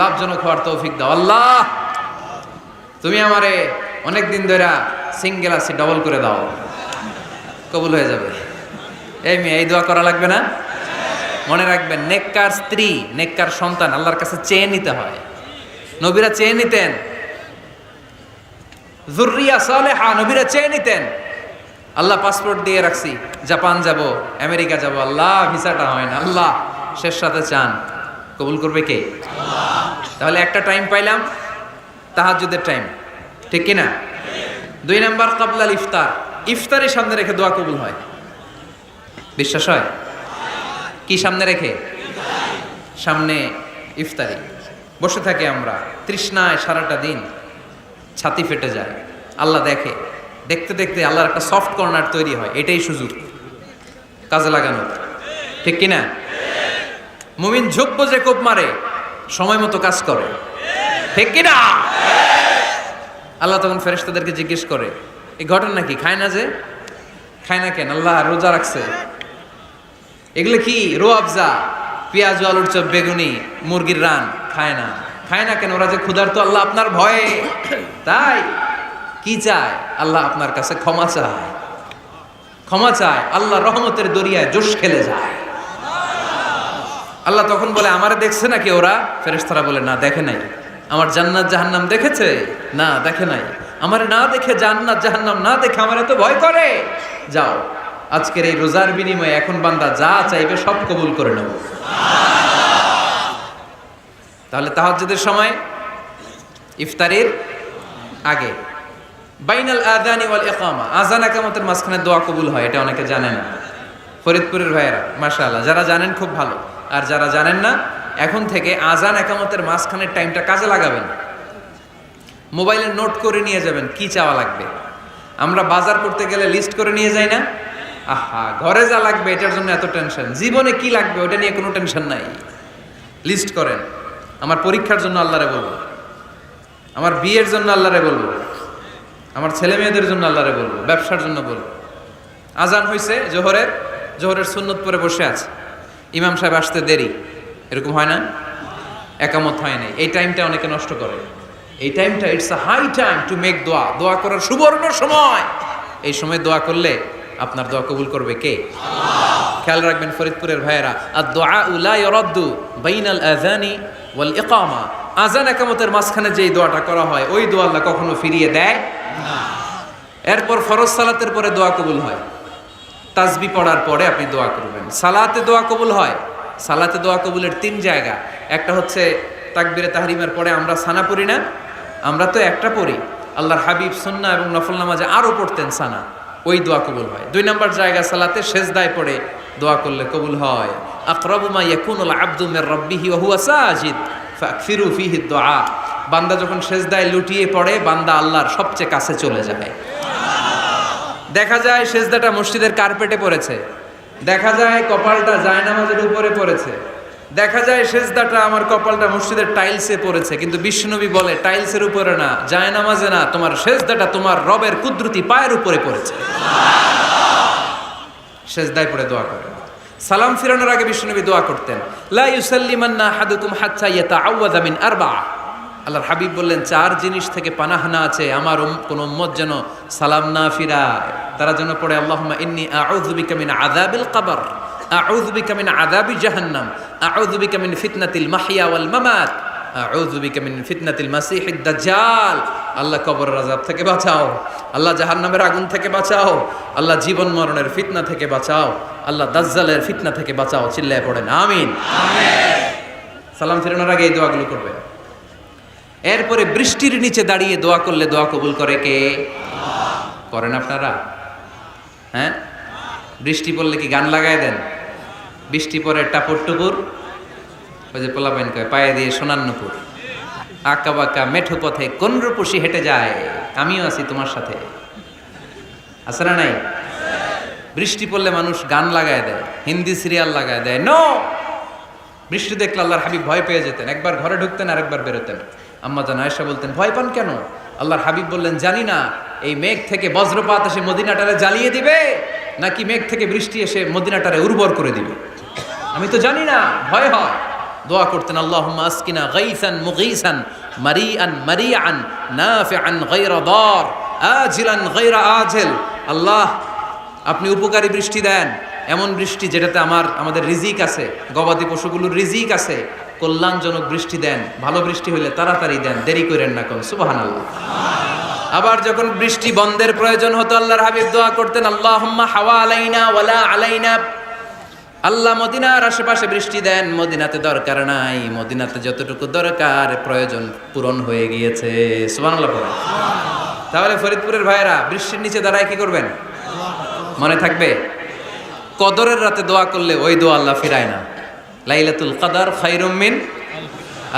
লাভজনক হওয়ার তৌফিক দাও, আল্লাহ তুমি আমারে অনেক দিন ধরে সিঙ্গেল আছি, ডবল করে দাও, কবুল হয়ে যাবে। এই মেয়ে, এই দোয়া করা লাগবে না? মনে রাখবেন, নেককার স্ত্রী, নেককার সন্তান আল্লাহর কাছে চেয়ে নিতে হয়। নবীরা চেয়ে নিতেন, যুররিয়া সালেহা নবীরা চেয়ে নিতেন। আল্লাহ পাসপোর্ট দিয়ে রাখছি, জাপান যাব, আমেরিকা যাব, আল্লাহ ভিসাটা হয় না, আল্লাহ শেষ সাথে চান, কবুল করবে কে? আল্লাহ। তাহলে একটা টাইম পাইলাম, তাহাজ্জুদের টাইম, ঠিক কিনা? 2 নাম্বার ক্বাবলাল ইফতার, ইফতারের সামনে রেখে দোয়া কবুল হয়। বিশ্বাস হয়? কি সামনে রেখে? সামনে ইফতারি। বসে থাকি আমরা তৃষ্ণায় সারাটা দিন, ছাতি ফেটে যায়, আল্লাহ দেখে। দেখতে দেখতে আল্লাহর একটা সফট কর্নার তৈরি হয়। এটাই সুযোগ কাজে লাগানো, ঠিক কিনা? মুমিন ঝোপ যে কোপ মারে, সময় মতো কাজ করে, ঠিক কিনা? আল্লাহ তখন ফেরেশতাদেরকে জিজ্ঞেস করে, এই ঘটনা কি? খায় না যে? খায় না কেন? আল্লাহ রোজা রাখছে। এগুলো কি? রোয়াবজা, পেঁয়াজ, আলুর চপ, বেগুনি, মুরগির রান খায় না। খায় না কেন? ওরা যে ক্ষুধার্ত, আল্লাহ আপনার ভয়ে। তাই কি চায়? আল্লাহ আপনার কাছে ক্ষমা চায়, ক্ষমা চায়। আল্লাহ রহমতের দরিয়ায় জোশ খেলে যায়। আল্লাহ তখন বলে, আমারে দেখছে নাকি ওরা? ফেরেশতারা বলে, না দেখে নাই। আমার জান্নাত জাহান্নাম দেখেছে? না দেখে নাই। আমারে না দেখে, জান্নাত জাহান্নাম না দেখে আমার এত ভয় করে। যাও, আজকের এই রোজার বিনিময়ে এখন বান্দা যা চাইবে সব কবুল করে নেব। তাহলে তাহাজ্জুদের সময়, ইফতারের আগে, বাইনাল আযানি ওয়াল ইকামা, আযান ইকামতের মাঝখানে দোয়া কবুল হয়। এটা অনেকে জানে না। ফরিদপুরের ভাইয়েরা মাশাআল্লাহ, যারা জানেন খুব ভালো, আর যারা জানেন না, এখন থেকে আযান ইকামতের মাঝখানের টাইমটা কাজে লাগাবেন। মোবাইলে নোট করে নিয়ে যাবেন কি চাওয়া লাগবে। আমরা বাজার করতে গেলে লিস্ট করে নিয়ে যাই না? আহা, ঘরে যা লাগবে এটার জন্য এত টেনশন, জীবনে কি লাগবে ওটা নিয়ে কোনো টেনশন নাই। লিস্ট করেন। আমার পরীক্ষার জন্য আল্লাহরে বলবো, আমার বিয়ের জন্য আল্লাহরে বলবো, আমার ছেলে মেয়েদের জন্য আল্লাহরে বলবো, ব্যবসার জন্য বলবো। আজান হয়েছে জোহরের সুন্নত পরে বসে আছে, ইমাম সাহেব আসতে দেরি, এরকম হয় না? একামত হয় নাই, এই টাইমটা অনেকে নষ্ট করে। এই টাইমটা it's a high time to make দোয়া, দোয়া করার সুবর্ণ সময়। এই সময় দোয়া করলে আপনার দোয়া কবুল করবে কে? খেয়াল রাখবেন ফরিদপুরের ভাইয়েরা, আর দোয়া লা ইউরাদ্দু বাইনাল আযানি ওয়াল ইকামা, আযান একামতের মাঝখানে যেই দোয়াটা করা হয় ওই দোয়া আল্লাহ কখনো ফিরিয়ে দেয় না। এরপর ফরজ সালাতের পরে দোয়া কবুল হয়, তাসবিহ পড়ার পরে আপনি দোয়া করবেন। সালাতে দোয়া কবুল হয়, সালাতে দোয়া কবুলের 3 জায়গা। একটা হচ্ছে তাকবীরে তাহরিমের পরে আমরা সানা পড়ি না, আমরা তো একটা পড়ি, আল্লাহর হাবিব সুন্নাহ এবং নফল নামাজে আরো পড়তেন সানা, ওই দোয়া কবুল হয়। 2 নম্বর জায়গা সালাতে সেজদায় পড়ে দোয়া করলে কবুল হয়। আকরাবু মা ইয়াকুনুল আবদু মির রাব্বিহি ওয়া হুয়া সাজিদ ফাকফিরু ফিহি দুআ, বান্দা যখন সেজদায় লুটিয়ে পড়ে বান্দা আল্লাহর সবচেয়ে কাছে চলে যায়। দেখা যায় সেজদাটা মসজিদের কার্পেটে পড়েছে, দেখা যায় কপালটা জায়নামাজের উপরে পড়েছে, দেখা যায় সেজদাটা আমার কপালটা মসজিদের টাইলসে পড়েছে, কিন্তু বিশ্বনবী বলে টাইলসের উপরে না, জায়নামাজে না, তোমার সেজদাটা তোমার রবের কুদরতি পায়ের উপরে পড়েছে। সেজদায় পড়ে দোয়া করে। সালাম ফিরানোর আগে বিশ্বনবী দোয়া করতেন, লা ইউসাল্লিমান্না আহাদুকুম হাত্তা ইয়াতাআওয়াযা মিন আরবা'a। আল্লাহর হাবিব বললেন 4 জিনিস থেকে পানাহানা আছে, আমার কোন উম্মত যেন সালাম না ফিরায়। তারা যেন পড়ে আল্লাহুম্মা ইন্নী আউযু বিকা মিন আযাবিল কবর, আউযু বিকা মিন আযাবি জাহান্নাম, আউযু বিকা মিন ফিতনাতিল মাহইয়া ওয়াল মামাত, আউযু বিকা মিন ফিতনাতিল মাসিহিদ দাজ্জাল। আল্লাহ কবরের আযাব থেকে বাঁচাও, আল্লাহ জাহান্নামের আগুন থেকে বাঁচাও, আল্লাহ জীবন মরণের ফিতনা থেকে বাঁচাও, আল্লাহ দাজ্জালের ফিতনা থেকে বাঁচাও। চিল্লায়ে পড়েন আমিন। সালাম ফিরানোর আগে এই দোয়াগুলো করবেন। এরপরে বৃষ্টির নিচে দাঁড়িয়ে দোয়া করলে দোয়া কবুল করে কে? করেন আপনারা? হ্যাঁ, বৃষ্টি পড়লে কি গান লাগায় দেন? বৃষ্টি পরে টাপুর টুপুর, ওই যে পোলাপাইন কয় পায়ে দিয়ে সোনার নুপুর, আঁকা বাঁকা মেঠো পথে কোন রূপসী হেঁটে যায়, আমিও আছি তোমার সাথে, আছে না নাই? বৃষ্টি পড়লে মানুষ গান লাগায় দেয়, হিন্দি সিরিয়াল লাগায় দেয়। নো, বৃষ্টি দেখলে আল্লাহর হাবিব ভয় পেয়ে যেতেন, একবার ঘরে ঢুকতেন আরেকবার বেরোতেন। আম্মা জান আয়েশা বলতেন, ভয় পান কেন? আল্লাহর হাবিব বললেন, জানি না এই মেঘ থেকে বজ্রপাত এসে মদিনাটারে জ্বালিয়ে দিবে নাকি মেঘ থেকে বৃষ্টি এসে মদিনাটারে উর্বর করে দিবে, আমি তো জানি না, ভয় হয়। দোয়া করতেন, আল্লাহুম্মা আসকিনা গাইসান মুগীসান মারিআন মারিআন নাফিআন গায়রা দার আজিলান গায়রা আজিল। আল্লাহ, আপনি উপকারী বৃষ্টি দেন, এমন বৃষ্টি যেটাতে আমাদের রিজিক আছে, গবাদি পশুগুলোর রিজিক আছে, কল্যাণজনক বৃষ্টি দেন, ভালো বৃষ্টি হইলে তাড়াতাড়ি দেন, দেরি করেন না কোন। সুবহানাল্লাহ। আবার যখন বৃষ্টি বন্ধের প্রয়োজন হতো আল্লাহর হাবিব দোয়া করতেন, আল্লাহুম্মা হাওয়া আলাইনা ওয়ালা আলাইনা। আল্লাহ মদিনার আশেপাশে বৃষ্টি দেন, মদিনাতে দরকার নাই, মদিনাতে যতটুকু দরকার প্রয়োজন পূরণ হয়ে গিয়েছে। সুবহানাল্লাহ। তাহলে ফরিদপুরের ভাইয়েরা বৃষ্টির নিচে দাঁড়ায় কি করবেন? মনে থাকবে, কদরের রাতে দোয়া করলে ওই দোয়া আল্লাহ ফিরায় না। লাইলাতুল কদর খায়রুম মিন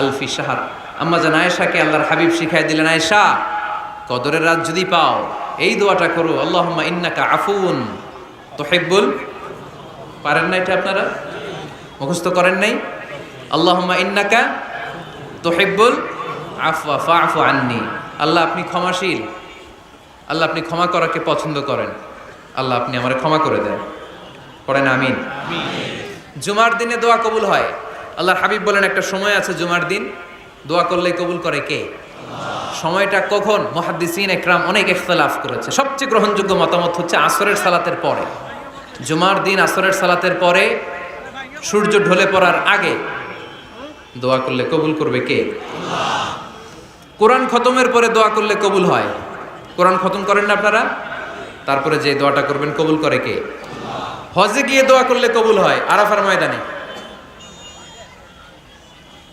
আলফি শাহর। আম্মা জান আয়েশাকে আল্লাহর হাবিব শিখাই দিলেন, আয়েশা কদরের রাত যদি পাও এই দোয়াটা করো, আল্লাহুম্মা ইন্নাকা আফুউন তুহিব্বুল, পারেন না এটা আপনারা? মুখস্থ করেন নাই? আল্লাহুম্মা ইন্নাকা তুহিব্বুল আফওয়া ফাআফু আন্নি। আল্লাহ আপনি ক্ষমাশীল, আল্লাহ আপনি ক্ষমা করাকে পছন্দ করেন, আল্লাহ আপনি আমারে ক্ষমা করে দেন। পড়েন আমিন। জুমার দিনে দোয়া কবুল হয়। আল্লাহর হাবিব বলেন একটা সময় আছে জুমার দিন দোয়া করলে কবুল করে কে? সময়টা কখন? মুহাদ্দিসিন ইকরাম অনেক ইখতিলাফ করেছে। সবচেয়ে গ্রহণযোগ্য মতামত হচ্ছে আসরের সালাতের পরে। জুমার দিন আসরের সালাতের পরে সূর্য ঢলে পড়ার আগে দোয়া করলে কবুল করবে কে? কোরআন খতমের পরে দোয়া করলে কবুল হয়। কোরআন খতম করেন না আপনারা? তারপরে যে দোয়াটা করবেন কবুল করে কে? হজে গিয়ে দোয়া করলে কবুল হয়। আরাফার ময়দানে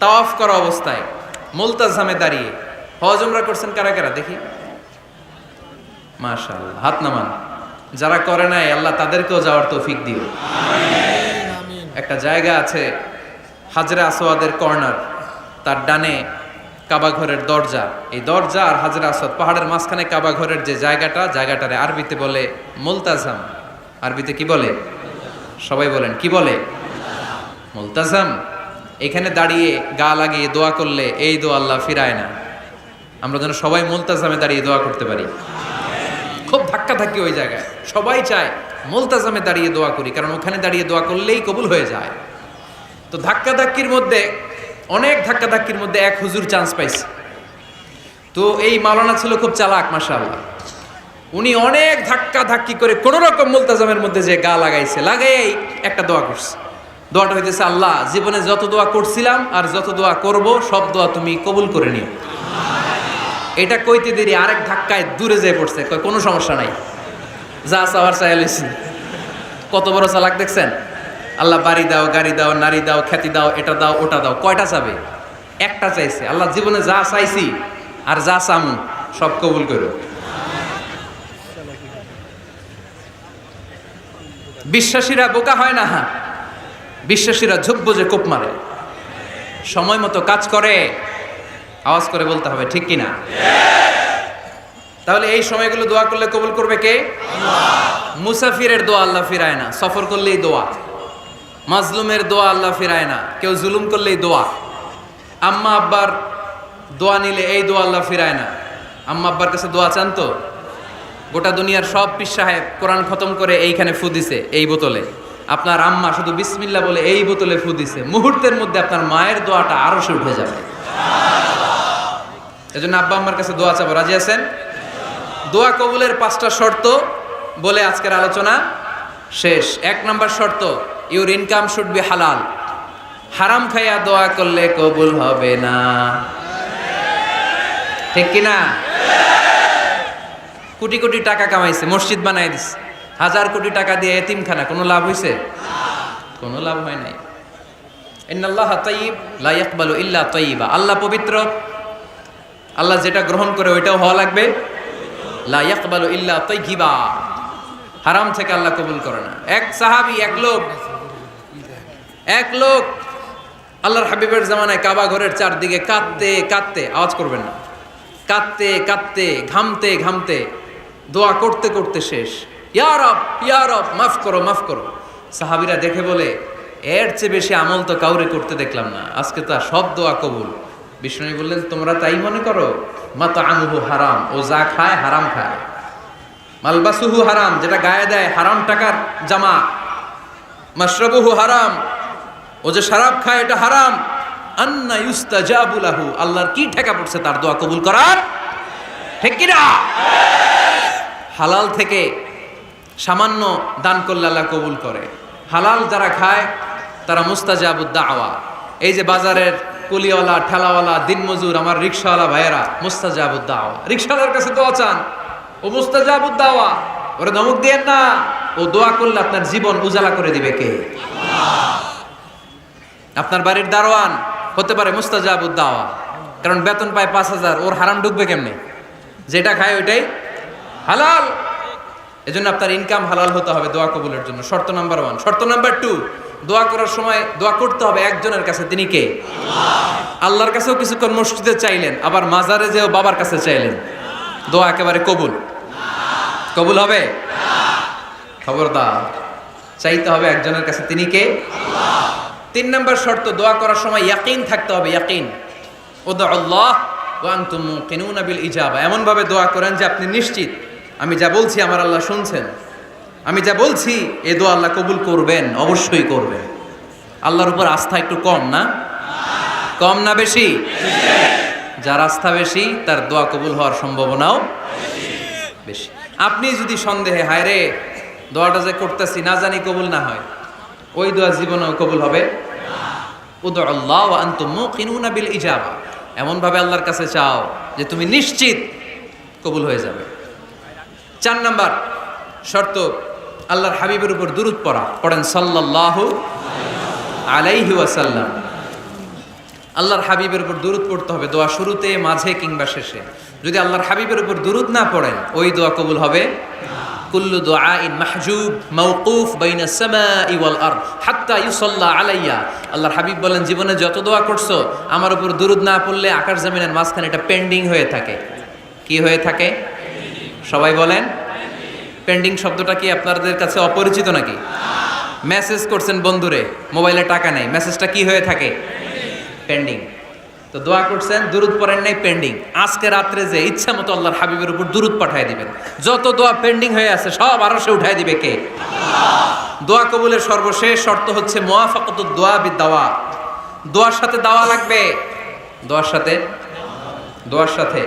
তাওয়াফ করা অবস্থায় মুলতাজামে দাঁড়িয়ে। হজ উমরা করছেন কারা কারা দেখি? মাশাআল্লাহ, হাত নামান। যারা করে নাই আল্লাহ তাদেরকেও যাওয়ার তৌফিক দিও। একটা জায়গা আছে হাজরে আসওয়াদের কর্নার, তার ডানে কাবা ঘরের দরজা। এই দরজা আর হাজরে আসওয়াদ পাহাড়ের মাঝখানে কাবা ঘরের যে জায়গাটারে আরবিতে বলে মুলতাজাম। আরবিতে কি বলে? সবাই বলেন কি বলে? মুলতাজাম। এখানে দাঁড়িয়ে গা লাগিয়ে দোয়া করলে এই দোয়া আল্লাহ ফিরায় না। আমরা যেন সবাই মুলতাজামে দাঁড়িয়ে দোয়া করতে পারি। খুব ধাক্কা ধাক্কি ওই জায়গায়, সবাই চায় মুলতাজামে দাঁড়িয়ে দোয়া করি, কারণ ওখানে দাঁড়িয়ে দোয়া করলেই কবুল হয়ে যায়। তো ধাক্কা ধাক্কির মধ্যে অনেক ধাক্কাধাক্কির মধ্যে এক হুজুর চান্স পাইছে। তো এই মাওলানা ছিল খুব চালাক মাশাআল্লাহ। উনি অনেক ধাক্কি করে কোন রকম মুলতাজামের মধ্যে যে গা লাগাইছে, লাগাই একটা দোয়া করছে। দোয়াটা হইতেছে, আল্লাহ জীবনে যত দোয়া করছিলাম আর যত দোয়া করব সব দোয়া তুমি কবুল করে নিও। এটা কইতে দেরি আরেক ধাক্কায় দূরে যেয়ে পড়ছে, কয় কোনো সমস্যা নাই, যা চাওয়ার চাই লইছি। কত বড় চালাক দেখছেন? আল্লাহ বাড়ি দাও, গাড়ি দাও, নারী দাও, খ্যাতি দাও, এটা দাও, ওটা দাও, কয়টা চাবে? একটা চাইছে। আল্লাহ জীবনে যা চাইছি আর যা চামু সব কবুল করো। বিশ্বাসীরা বোকা হয় না, বিশ্বাসীরা ঝুঁকবো যে কোপ মারে, সময় মতো কাজ করে। আওয়াজ করে বলতে হবে ঠিক কিনা? তাহলে এই সময়গুলো দোয়া করলে কবুল করবে কে? মুসাফিরের দোয়া আল্লাহ ফিরায় না, সফর করলেই দোয়া। মাজলুমের দোয়া আল্লাহ ফিরায় না, কেউ জুলুম করলেই দোয়া। আম্মা আব্বার দোয়া নিলে এই দোয়া আল্লাহ ফিরায় না। আম্মা আব্বার কাছে দোয়া চান তো? গোটা দুনিয়ার সব পীর সাহেব কোরআন খতম করে এইখানে ফু দিছে এই বোতলে, আপনার আম্মা শুধু বিসমিল্লাহ বলে এই বোতলে ফু দিছে, মুহূর্তের মধ্যে আপনার মায়ের দোয়াটা আরশে উঠে যাবে। এজন্য আব্বা আম্মার কাছে দোয়া চাবো, রাজি আছেন? দোয়া কবুলের 5টা শর্ত বলে আজকের আলোচনা শেষ। 1 নম্বর শর্ত, ইউর ইনকাম শুড বি হালাল। হারাম খাইয়া দোয়া করলে কবুল হবে না, ঠিক কিনা? কোটি কোটি টাকা কামাইছে, মসজিদ বানাই দিছে, 1000 কোটি টাকা দিয়ে এতিমখানা, কোনো লাভ হইছে? কোনো লাভ হয় নাই। ইন্নাল্লাহা তাইয়্যিব লা ইয়াকবালু ইল্লা তাইয়্যিবা। আল্লাহ পবিত্র, আল্লাহ যেটা গ্রহণ করে ওইটাও হওয়া লাগবে। লা ইয়াকবালু ইল্লা তাইয়্যিবা, হারাম থেকে আল্লাহ কবুল করে না। এক সাহাবী, এক লোক আল্লাহর হাবিবের জামানায় কাবা ঘরের চারদিকে কাঁদতে কাঁদতে, আওয়াজ করবেন না, কাঁদতে কাঁদতে, ঘামতে ঘামতে, দোয়া করতে করতে শেষ। ইয়া রব, ইয়া রব, মাফ করো, মাফ করো। সাহাবীরা দেখে বলে, এর চেয়ে বেশি আমল তো কাউরে করতে দেখলাম না, আজকে তো সব দোয়া কবুল। বিষ্ণু বললেন, তোমরা তাই মনে করো? মাতআমুহু হারাম, ও যা খায় হারাম খায়। মালবাসুহু হারাম, যেটা গায়ে দেয় হারাম টাকার জামা। মাশরাবুহু হারাম, ও যে শরাব খায় এটা হারাম। আন্না ইউস্তাজাবু লাহু, আল্লাহর কি ঠেকা পড়ছে তার দোয়া কবুল করার? ঠিক কি না? হালাল থেকে সামান্য দান করলে আল্লাহ কবুল করে। হালাল যারা খায় তারা মুস্তাজাবুদ দাওয়া। এই যে বাজারের কুলিওয়ালা, ঠেলাওয়ালা, দিনমজুর, আমার রিকশাওয়ালা ভাইয়েরা, মুস্তাজাবুদ দাওয়া। রিকশাওয়ালার কাছে দোয়া চান, ও মুস্তাজাবুদ দাওয়া, ওরে ধমক দিয়েন না। ও দোয়া করলে আপনার জীবন উজালা করে দিবে কে? আপনার বাড়ির দারোয়ান হতে পারে মুস্তাজাবুদ দাওয়া, কারণ বেতন পায় 5000, ওর হারাম ঢুকবে কেমনে? যেটা খায় ওইটাই হালাল। এজন্য আপনার ইনকাম হালাল হতে হবে দোয়া কবুলের জন্য। শর্ত নাম্বার 1। শর্ত নাম্বার 2, দোয়া করার সময় দোয়া করতে হবে একজনের কাছে, তিনি কে? আল্লাহর কাছেও কিছুক্ষণ মসজিদে চাইলেন, আবার মাজারে যেও বাবার কাছে চাইলেন, দোয়া একেবারে কবুল? কবুল হবে? খবরদার, চাইতে হবে একজনের কাছে, তিনি কে? 3 নম্বর শর্ত, দোয়া করার সময় ইয়াকিন থাকতে হবে। ইয়াকিন, উদউল্লাহ ওয়া আনতুম মুকিনুনা বিল ইজাবা। এমন ভাবে দোয়া করেন যে আপনি নিশ্চিত আমি যা বলছি আমার আল্লাহ শুনছেন, আমি যা বলছি এই দোয়া আল্লাহ কবুল করবেন, অবশ্যই করবেন। আল্লাহর উপর আস্থা একটু কম না? কম না বেশি? যার আস্থা বেশি তার দোয়া কবুল হওয়ার সম্ভাবনাও বেশি। আপনি যদি সন্দেহে, হায় রে দোয়াটা যে করতেছি না জানি কবুল না হয়, ওই দোয়া জীবনেও কবুল হবে? উদউল্লাহ ওয়া আনতুম মুকিনুনা বিল ইজাবা। এমন ভাবে আল্লাহর কাছে চাও যে তুমি নিশ্চিত কবুল হয়ে যাবে। 4 নাম্বার শর্ত, আল্লাহর হাবিবের উপর দুরূদ পড়া। পড়েন সাল্লাল্লাহু আলাইহি ওয়াসাল্লাম। আল্লাহর হাবিবের উপর দুরূদ পড়তে হবে দোয়া শুরুতে, মাঝে কিংবা শেষে। যদি আল্লাহর হাবিবের উপর দুরূদ না পড়েন, ওই দোয়া কবুল হবে? কুল্লু দুআইন মাহজুব মাওকুফ বাইনাস সামাই ওয়াল আরদ হাত্তা ইউসাল্লা আলাইয়া। আল্লাহর হাবিব বলেন, জীবনে যত দোয়া করছো আমার উপর দুরূদ না পড়লে আকাশ জমিনের মাঝখানে এটা পেন্ডিং হয়ে থাকে। কি হয়ে থাকে? সবাই বলেন। পেন্ডিং শব্দটা কি আপনাদের কাছে অপরিচিত নাকি? মেসেজ করছেন বন্ধুরে, মোবাইলে টাকা নেই, মেসেজটা কি হয়ে থাকে? পেন্ডিং। তো দোয়া করছেন, দুরূদ পড়েন নাই, পেন্ডিং। আজকে রাত্রে যে ইচ্ছা মতো আল্লাহর হাবিবের উপর দুরূদ পাঠিয়ে দিবেন, যত দোয়া পেন্ডিং হয়ে আছে সব আরশে উঠায় দিবে কে? দোয়া কবুলের সর্বশেষ শর্ত হচ্ছে মুওয়াফাকাতুদ দোয়া বিদ দাওয়া। দোয়ার সাথে দাওয়া লাগবে। দোয়ার সাথে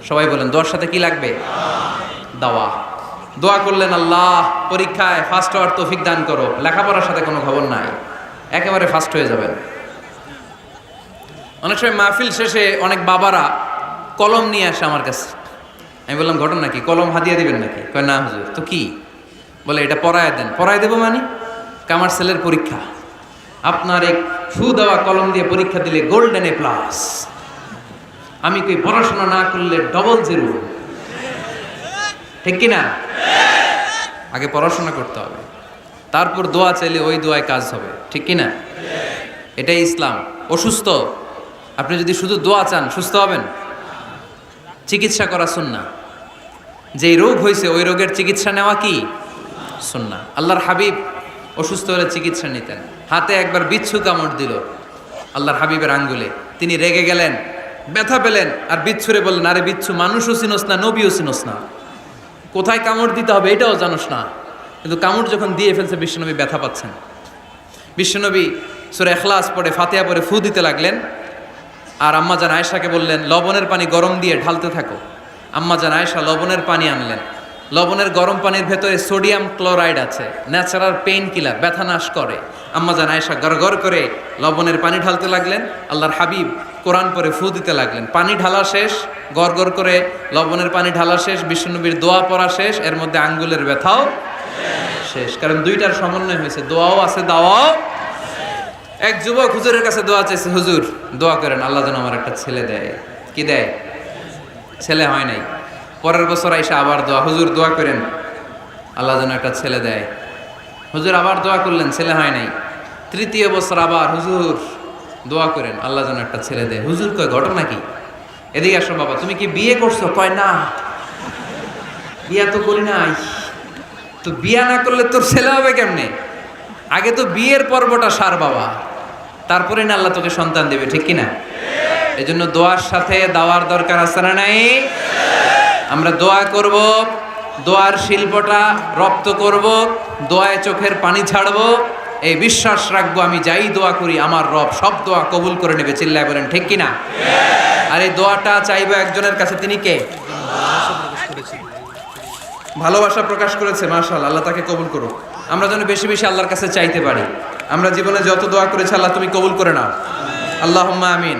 সবাই বলেন, দোয়ার সাথে কি লাগবে? দাওয়া। দোয়া করলেন, আল্লাহ পরীক্ষায় ফার্স্ট হওয়ার তৌফিক দান করো। লেখাপড়ার সাথে কোনো খবর নাই, একেবারে ফার্স্ট হয়ে যাবেন। অনেক সময় মাহফিল শেষে অনেক বাবারা কলম নিয়ে আসে আমার কাছে। আমি বললাম, ঘটনা কি? কলম হাদিয়া দিবেন নাকি? কয় না হুজুর। তো কি? বলে এটা পড়ায় দেন। পড়ায় দেবো মানে? আমার ছেলের পরীক্ষা, আপনার এক ফু দেওয়া কলম দিয়ে পরীক্ষা দিলে গোল্ডেন এ প্লাস। আমি কই পড়াশোনা না করলে ডবল জিরো। ঠিক কিনা? আগে পড়াশোনা করতে হবে, তারপর দোয়া চাইলে ওই দোয়ায় কাজ হবে। ঠিক কিনা? এটাই ইসলাম। অসুস্থ আপনি যদি শুধু দোয়া চান, সুস্থ হবেন? চিকিৎসা করা সুন্নাহ। যেই রোগ হয়েছে ওই রোগের চিকিৎসা নেওয়া কি সুন্নাহ। আল্লাহর হাবিব অসুস্থ হলে চিকিৎসা নিতেন। হাতে একবার বিচ্ছু কামড় দিল আল্লাহর হাবিবের আঙ্গুলে, তিনি রেগে গেলেন, ব্যথা পেলেন, আর বিচ্ছুরে বললেন, আরে বিচ্ছু, মানুষও চিনোস না, নবীও চিনোস না, কোথায় কামড় দিতে হবে এটাও জানোস না। কিন্তু কামড় যখন দিয়ে ফেলছে, বিশ্বনবী ব্যথা পাচ্ছেন। বিশ্বনবী সূরা ইখলাস পড়ে, ফাতিহা পড়ে ফু দিতে লাগলেন। আর আম্মাজান আয়েশাকে বললেন, লবণের পানি গরম দিয়ে ঢালতে থাকো। আম্মাজান আয়েশা লবণের পানি আনলেন। লবণের গরম পানির ভেতরে সোডিয়াম ক্লোরাইড আছে, ন্যাচারাল পেইন কিলার, ব্যথা নাশ করে। আম্মাজান আয়েশা গড়গড় করে লবণের পানি ঢালতে লাগলেন। আল্লাহর হাবিব কোরআন পরে ফু দিতে লাগলেন। পানি ঢালা শেষ, গড়গড় করে লবণের পানি ঢালা শেষ, বিশ্বনবীর দোয়া পড়া শেষ, এর মধ্যে আঙ্গুলের ব্যথাও শেষ। কারণ দুইটার সমন্বয় হয়েছে, দোয়াও আছে, দাওয়াও। এক যুবক হুজুরের কাছে দোয়া চাইছে, হুজুর দোয়া করেন আল্লাহ যেন আমার একটা ছেলে দেয়। কি দেয়? ছেলে হয় নাই। পরের বছর আইসা আবার দোয়া, হুজুর দোয়া করেন আল্লাহ যেন একটা ছেলে দেয়। হুজুর আবার দোয়া করলেন, ছেলে হয় নাই। তৃতীয় বছর আবার, হুজুর দোয়া করেন আল্লাহ যেন একটা ছেলে দেয়। হুজুর কয়, ঘটনা কি? এদিকে আসো বাবা, তুমি কি বিয়ে করছো? কয় না, বিয়া তো করি নাই। তো বিয়া না করলে তোর ছেলে হবে কেমনে? আগে তো বিয়ের পর্বটা সার বাবা, তারপরে না আল্লাহ তোকে সন্তান দেবে। ঠিক কিনা? এই জন্য দোয়ার সাথে দাওয়ার দরকার আছে না নাই? আমরা দোয়া করব, দোয়ার শিল্পটা রপ্ত করব, দোয়ায় চোখের পানি ছাড়বো, এই বিশ্বাস রাখবো আমি যাই দোয়া করি আমার রব সব দোয়া কবুল করে নেবে। চিল্লায় বলেন ঠিক কিনা? আর এই দোয়াটা চাইবো একজনের কাছে, তিনি কে? ভালোবাসা প্রকাশ করেছে, মাশাআল্লাহ, আল্লাহ তাকে কবুল করুক। আমরা যেন বেশি বেশি আল্লাহর কাছে চাইতে পারি। আমরা জীবনে যত দোয়া করেছি আল্লাহ তুমি কবুল করে নাও, আল্লাহুম্মা আমিন।